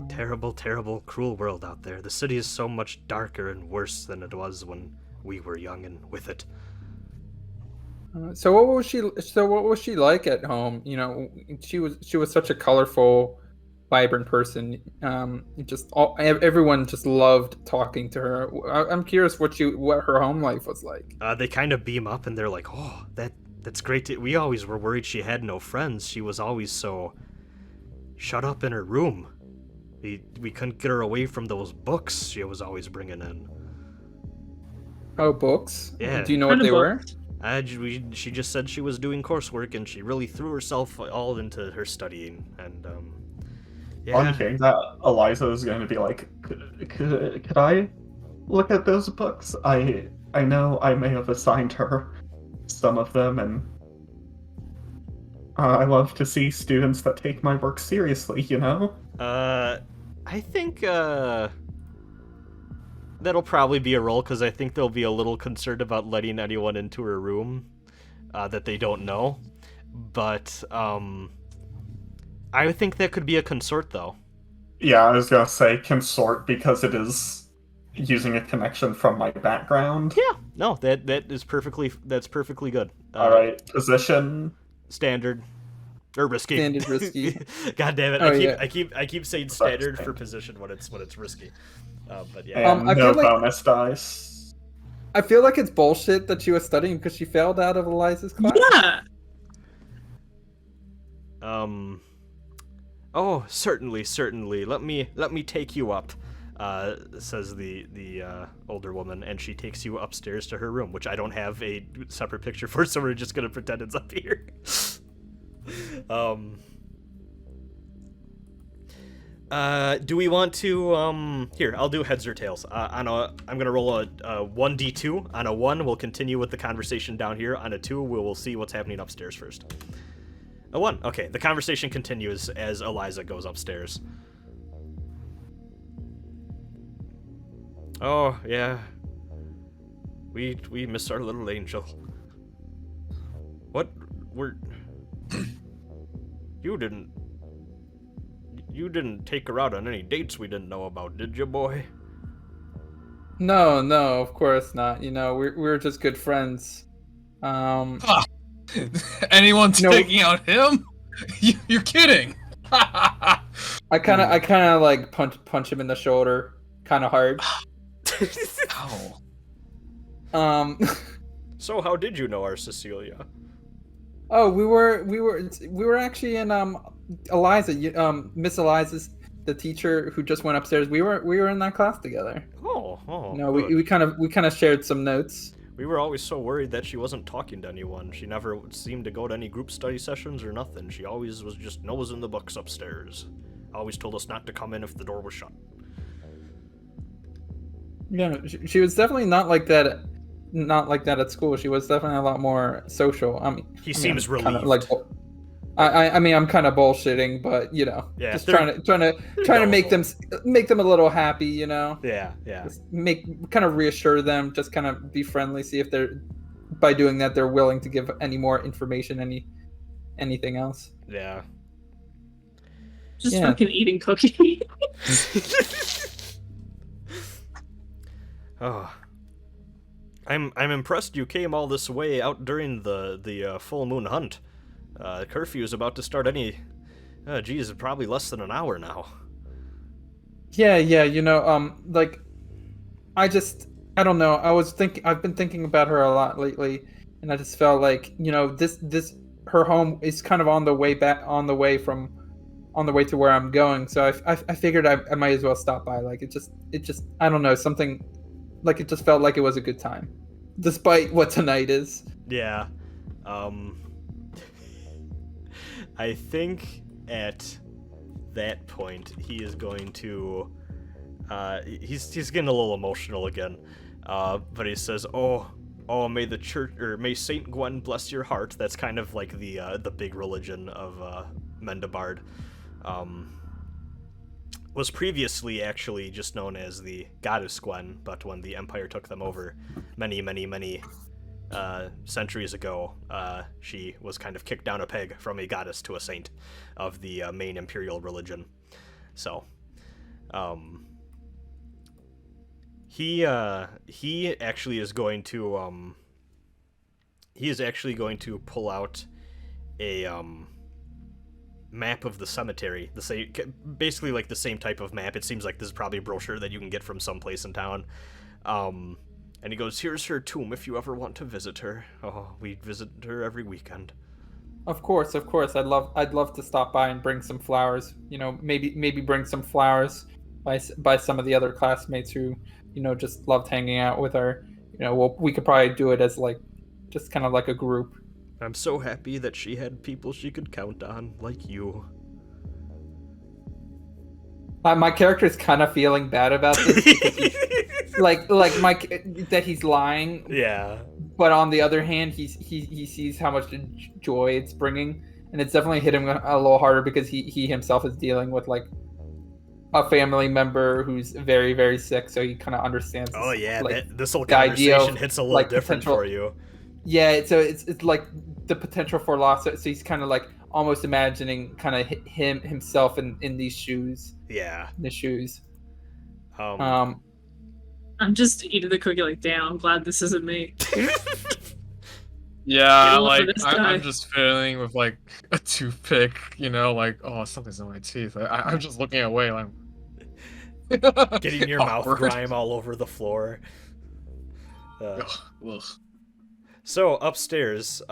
Terrible, terrible, cruel world out there. The city is so much darker and worse than it was when we were young and with it. So what was she like at home? She was such a colorful, vibrant person. Everyone just loved talking to her. I'm curious what her home life was like. They kind of beam up and they're like, "Oh, that's great. We always were worried she had no friends. She was always so shut up in her room. We couldn't get her away from those books she was always bringing in." Oh, books? Yeah. Do you know what they were? She just said she was doing coursework and she really threw herself all into her studying. And yeah. On hearing that, Eliza is going to be like, could I look at those books? I know I may have assigned her some of them, and I love to see students that take my work seriously, I think that'll probably be a roll, because I think they'll be a little concerned about letting anyone into her room that they don't know. But I think that could be a consort, though. Yeah, I was gonna say consort because it is using a connection from my background. Yeah, no, that's perfectly good. All right, position standard. Or risky. Standard risky. God damn it! Oh, I keep saying standard for position when it's risky. But yeah. And I no feel like- bonus dice. I feel like it's bullshit that she was studying because she failed out of Eliza's class. Yeah. Oh, certainly. Let me take you up, says the older woman, and she takes you upstairs to her room, which I don't have a separate picture for, so we're just gonna pretend it's up here. Do we want to, here, I'll do heads or tails. I'm gonna roll a 1d2. On a 1, we'll continue with the conversation down here. On a 2, we'll see what's happening upstairs first. A 1, okay, the conversation continues as Eliza goes upstairs. Oh, yeah. We miss our little angel. What? You didn't take her out on any dates we didn't know about, did you, boy? No, of course not. We were just good friends. Anyone taking out him? You're kidding. I kind of like punch him in the shoulder, kind of hard. Ow. So how did you know our Cecilia? Oh, we were actually in Eliza, Miss Eliza's, the teacher who just went upstairs. We were in that class together. Oh. No, Good. we kind of shared some notes. We were always so worried that she wasn't talking to anyone. She never seemed to go to any group study sessions or nothing. She always was just nose in the books upstairs. Always told us not to come in if the door was shut. Yeah, she was definitely not like that. Not like that at school. She was definitely a lot more social. He seems relieved. Kind of like, I mean, I'm kind of bullshitting, but Yeah, just trying to make them a little happy, Yeah. Just kind of reassure them, just kind of be friendly, see if by doing that they're willing to give any more information, anything else. Yeah. Just Yeah. fucking eating cookie. Oh, I'm impressed you came all this way out during the full moon hunt. Curfew is about to start any. Geez, probably less than an hour now. Yeah, like I don't know. I've been thinking about her a lot lately, and I just felt like, her home is kind of on the way to where I'm going. So I figured I might as well stop by. Like it just I don't know, something like it just felt like it was a good time, despite what tonight is. Yeah. I think at that point he is going to he's getting a little emotional again. But he says, "Oh, may the church, or may Saint Gwen bless your heart." That's kind of like the big religion of Mendebard. Was previously actually just known as the Goddess Gwen, but when the Empire took them over many centuries ago, she was kind of kicked down a peg from a goddess to a saint of the main imperial religion. So, he actually is going to pull out a map of the cemetery, basically like the same type of map. It seems like this is probably a brochure that you can get from someplace in town. And he goes, "Here's her tomb if you ever want to visit her." Oh, we visit her every weekend. Of course. I'd love to stop by and bring some flowers. Maybe bring some flowers by some of the other classmates who, just loved hanging out with her. We could probably do it as like, just kind of like a group. I'm so happy that she had people she could count on, like you. My character is kind of feeling bad about this, that he's lying. Yeah. But on the other hand, he sees how much joy it's bringing, and it's definitely hit him a little harder because he himself is dealing with like a family member who's very, very sick, so he kind of understands. Oh yeah, this whole the idea conversation of, hits a little like, different potential- for you. Yeah, so it's like the potential for loss. So he's kind of like almost imagining kind of himself in these shoes. Yeah. The shoes. I'm just eating the cookie like, damn, I'm glad this isn't me. Yeah, Get like over this guy. I'm just feeling with like a toothpick, like, oh, something's in my teeth. I'm just looking away, like Getting your mouth awkward. grime all over the floor. Ugh. So upstairs,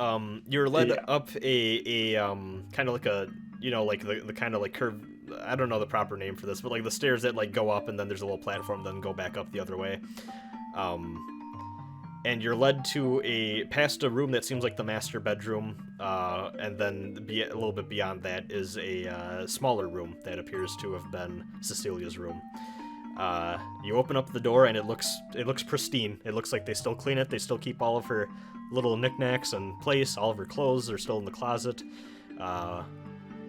you're led Yeah. up a kind of like a, like the kind of like curve. I don't know the proper name for this, but like the stairs that like go up and then there's a little platform, then go back up the other way. And you're led to past a room that seems like the master bedroom, and then a little bit beyond that is a smaller room that appears to have been Cecilia's room. You open up the door and it looks pristine. It looks like they still clean it. They still keep all of her little knickknacks in place. All of her clothes are still in the closet.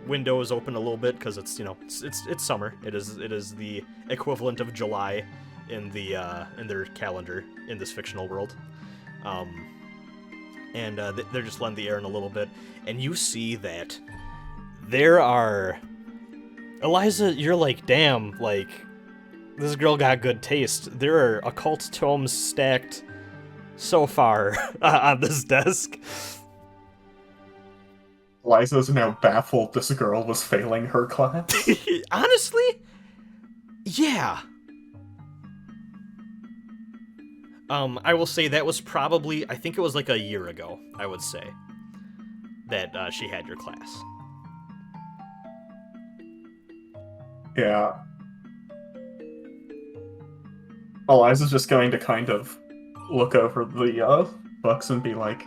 Window is open a little bit because it's it's summer. It is the equivalent of July in their calendar in this fictional world. And they're just letting the air in a little bit, and you see that there are Eliza. You're like, damn, like this girl got good taste. There are occult tomes stacked so far on this desk. Liza's now baffled this girl was failing her class. Honestly, yeah. I will say that was probably, I think it was like a year ago, I would say, that she had your class. Yeah. Eliza's just going to kind of look over the books and be like,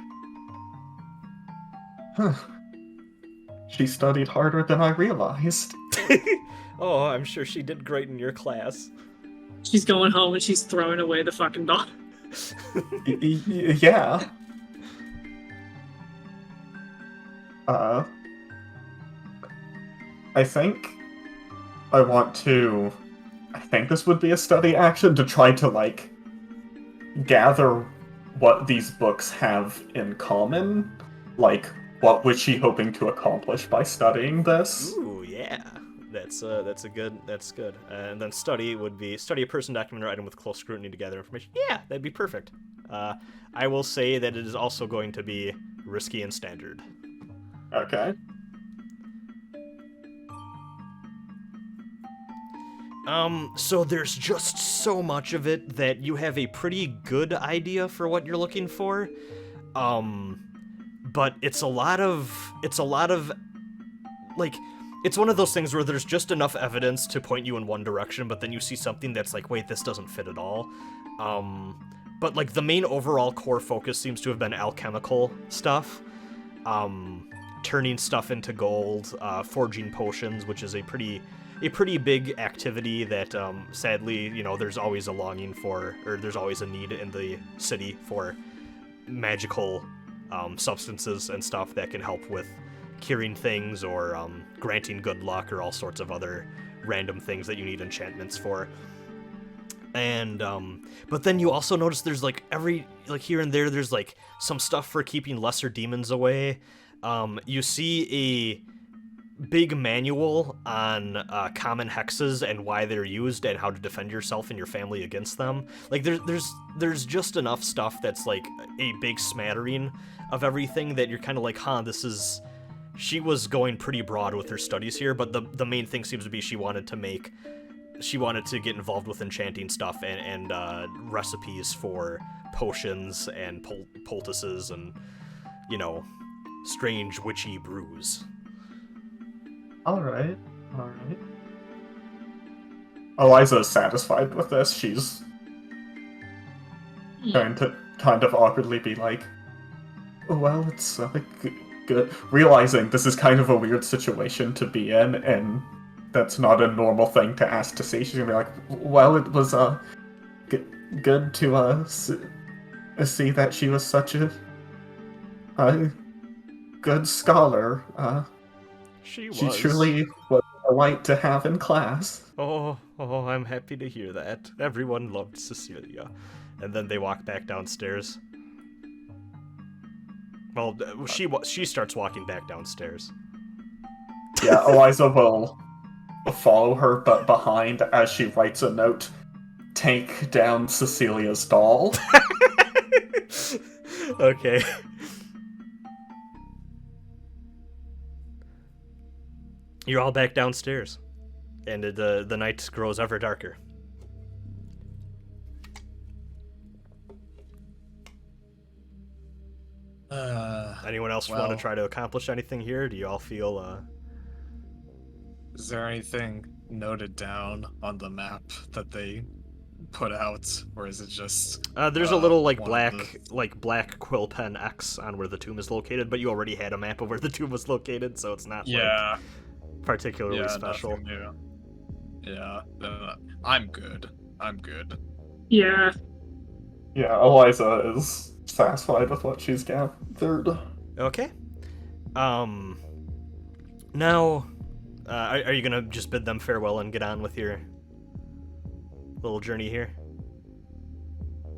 huh. She studied harder than I realized. Oh, I'm sure she did great in your class. She's going home and she's throwing away the fucking doll. Yeah. I think this would be a study action to try to, like, gather what these books have in common. Like, what was she hoping to accomplish by studying this? Ooh, yeah. That's good. And then study would be study a person, document, or item with close scrutiny to gather information. Yeah, that'd be perfect. I will say that it is also going to be risky and standard. Okay. So there's just so much of it that you have a pretty good idea for what you're looking for. But it's a lot of, like, it's one of those things where there's just enough evidence to point you in one direction, but then you see something that's like, wait, this doesn't fit at all. But, like, the main overall core focus seems to have been alchemical stuff. Turning stuff into gold, forging potions, which is a pretty big activity that, sadly, you know, there's always a longing for, or there's always a need in the city for magical substances and stuff that can help with curing things or granting good luck or all sorts of other random things that you need enchantments for. And but then you also notice there's like here and there's like some stuff for keeping lesser demons away. You see a big manual on common hexes and why they're used and how to defend yourself and your family against them. Like there's just enough stuff that's like a big smattering of everything that you're kind of like, she was going pretty broad with her studies here, but the main thing seems to be she wanted to get involved with enchanting stuff and recipes for potions and poultices and, you know, strange witchy brews. Alright. Eliza is satisfied with this. She's going to kind of awkwardly be like, well, it's good. Realizing this is kind of a weird situation to be in, and that's not a normal thing to ask to see. She's gonna be like, well, it was good to see that she was such a good scholar. She truly was a light to have in class. Oh, I'm happy to hear that. Everyone loved Cecilia. And then they walk back downstairs. Well, she starts walking back downstairs. Yeah, Eliza will follow her, but behind as she writes a note, take down Cecilia's doll. Okay. You're all back downstairs, and the night grows ever darker. Anyone else want to try to accomplish anything here? Do you all feel, Is there anything noted down on the map that they put out, or is it just... there's a little, like, black quill pen X on where the tomb is located, but you already had a map of where the tomb was located, so it's not, like, particularly special. Yeah, I'm good. Yeah. Yeah, Eliza is satisfied with what she's gathered. Okay. Now, are you gonna just bid them farewell and get on with your little journey here?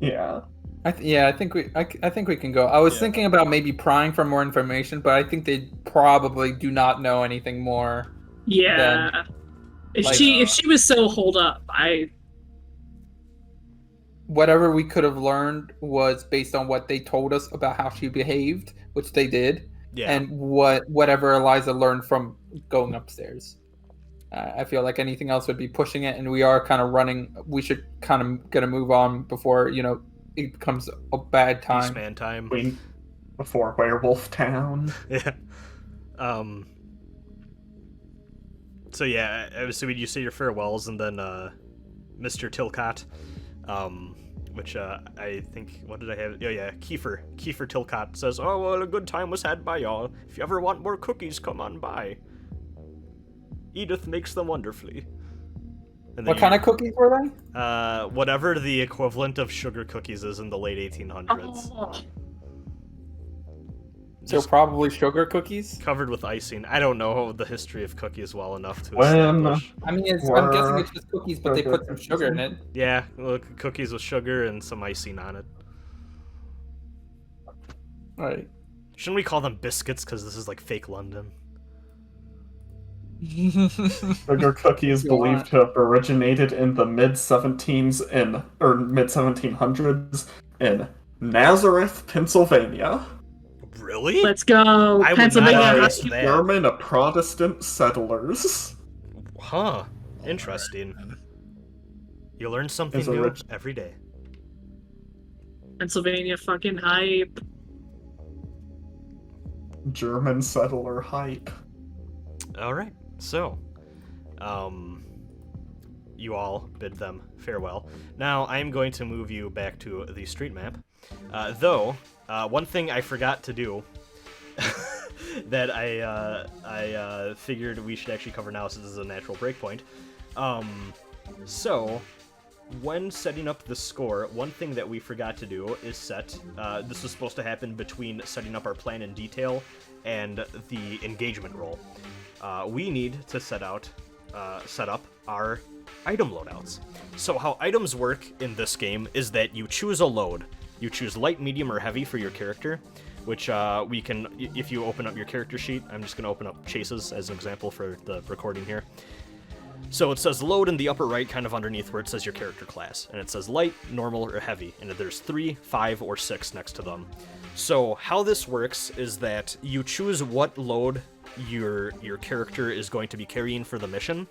Yeah. I think we can go. I was thinking about maybe prying for more information, but I think they probably do not know anything more. Yeah. If she was so holed up, whatever we could have learned was based on what they told us about how she behaved, which they did, and whatever Eliza learned from going upstairs. I feel like anything else would be pushing it, and we are kind of running. We should kind of get a move on before, you know, it becomes a bad time. Beastman time. Before Werewolf Town. Yeah. So yeah, assuming you say your farewells, and then Mr. Tilcott, which I think, what did I have? Oh yeah, Kiefer Tilcott says, "Oh well, a good time was had by y'all. If you ever want more cookies, come on by. Edith makes them wonderfully." And what kind of cookies were they? Whatever the equivalent of sugar cookies is in the late 1800s. Oh. So probably sugar cookies? Covered with icing. I don't know the history of cookies well enough to establish. I mean, I'm guessing it's just cookies, but they put some sugar in it. Yeah, look, cookies with sugar and some icing on it. Right. Shouldn't we call them biscuits, because this is like fake London? Sugar cookie is You want. believed to have originated in the mid-1700s in Nazareth, Pennsylvania. Really? Let's go, I would not Pennsylvania. have By guessed that. German Protestant settlers. Huh. Interesting. You learn something Is a new rich- every day. Pennsylvania fucking hype. German settler hype. All right. So, you all bid them farewell. Now, I am going to move you back to the street map. Though, one thing I forgot to do that I figured we should actually cover now, since this is a natural breakpoint. So, when setting up the score, one thing that we forgot to do is set. This was supposed to happen between setting up our plan in detail and the engagement roll. We need to set up our item loadouts. So how items work in this game is that you choose a load. You choose light, medium, or heavy for your character, which we can, if you open up your character sheet, I'm just going to open up Chase's as an example for the recording here. So it says load in the upper right, kind of underneath where it says your character class, and it says light, normal, or heavy, and there's 3, 5, or 6 next to them. So how this works is that you choose what load your character is going to be carrying for the mission,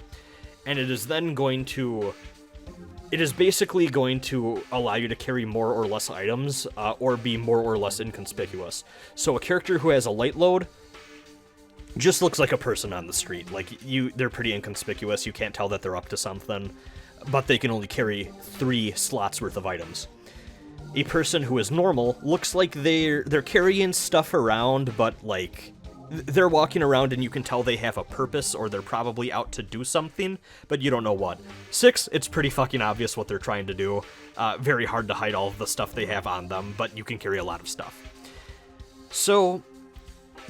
and it is then going to... It is basically going to allow you to carry more or less items, or be more or less inconspicuous. So a character who has a light load just looks like a person on the street. Like, they're pretty inconspicuous, you can't tell that they're up to something, but they can only carry 3 slots worth of items. A person who is normal looks like they're carrying stuff around, but, like, they're walking around and you can tell they have a purpose, or they're probably out to do something, but you don't know what. 6, it's pretty fucking obvious what they're trying to do. Very hard to hide all of the stuff they have on them, but you can carry a lot of stuff. So,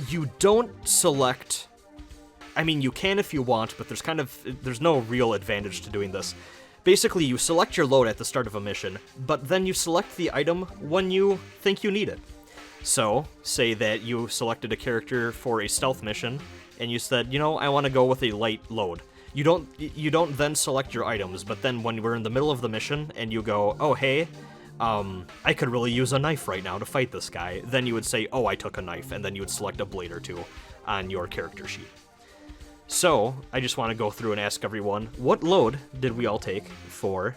you don't select... I mean, you can if you want, but there's no real advantage to doing this. Basically, you select your load at the start of a mission, but then you select the item when you think you need it. So, say that you selected a character for a stealth mission, and you said, you know, I want to go with a light load. You don't then select your items, but then when we're in the middle of the mission, and you go, oh, hey, I could really use a knife right now to fight this guy, then you would say, oh, I took a knife, and then you would select a blade or 2 on your character sheet. So, I just want to go through and ask everyone, what load did we all take for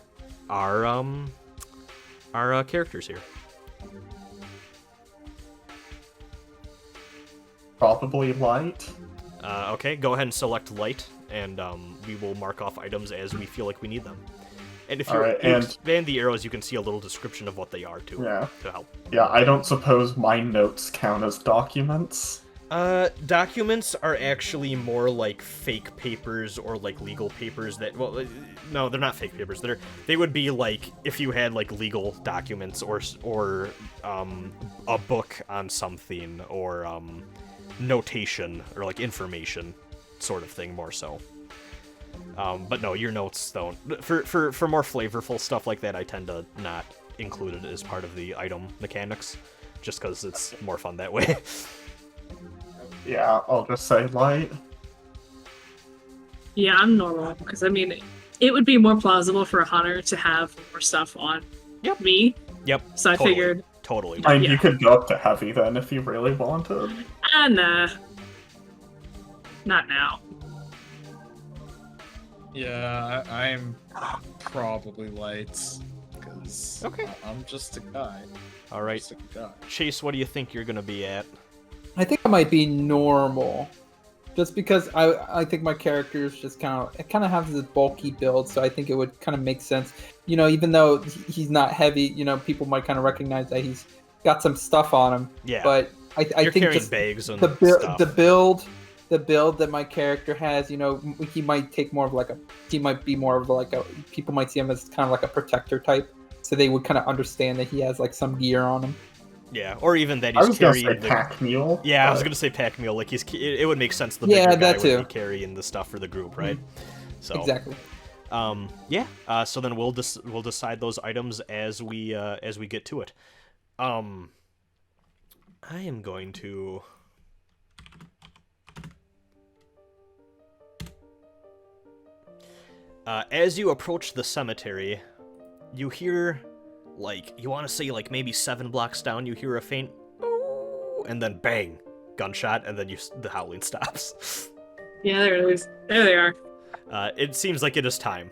our characters here? Probably light. Okay, go ahead and select light, and we will mark off items as we feel like we need them. And if you expand the arrows, you can see a little description of what they are, too, to help. Yeah, I don't suppose my notes count as documents. Documents are actually more like fake papers or like legal papers that, well, no, they're not fake papers. They would be like if you had like legal documents or a book on something or notation or like information sort of thing more so. But no, your notes don't. For more flavorful stuff like that, I tend to not include it as part of the item mechanics, just because it's more fun that way. Yeah, I'll just say light. Yeah, I'm normal, because I mean, it would be more plausible for a hunter to have more stuff on me. Yep. So I figured... Totally. And you could go up to heavy then if you really wanted. Nah. Not now. Yeah, I'm probably light, because I'm just a guy. All right. Just a guy. Chase, what do you think you're going to be at? I think I might be normal, just because I think my character is just kind of has this bulky build, so I think it would kind of make sense. You know, even though he's not heavy, you know, people might kind of recognize that he's got some stuff on him. Yeah. But I think just bags and the build that my character has, you know, he might take more of like people might see him as kind of like a protector type, so they would kind of understand that he has like some gear on him. Yeah, or even that he's carrying the pack mule. Yeah, I was gonna say pack mule. Like it would make sense. The bigger guy would be carrying the stuff for the group, right? Mm-hmm. So exactly. So then we'll decide those items as we get to it. I am going to As you approach the cemetery, you hear, like, you want to say, like, maybe 7 blocks down, you hear a faint, "Ooh," and then bang, gunshot, and then the howling stops. Yeah, there it is. There they are. It seems like it is time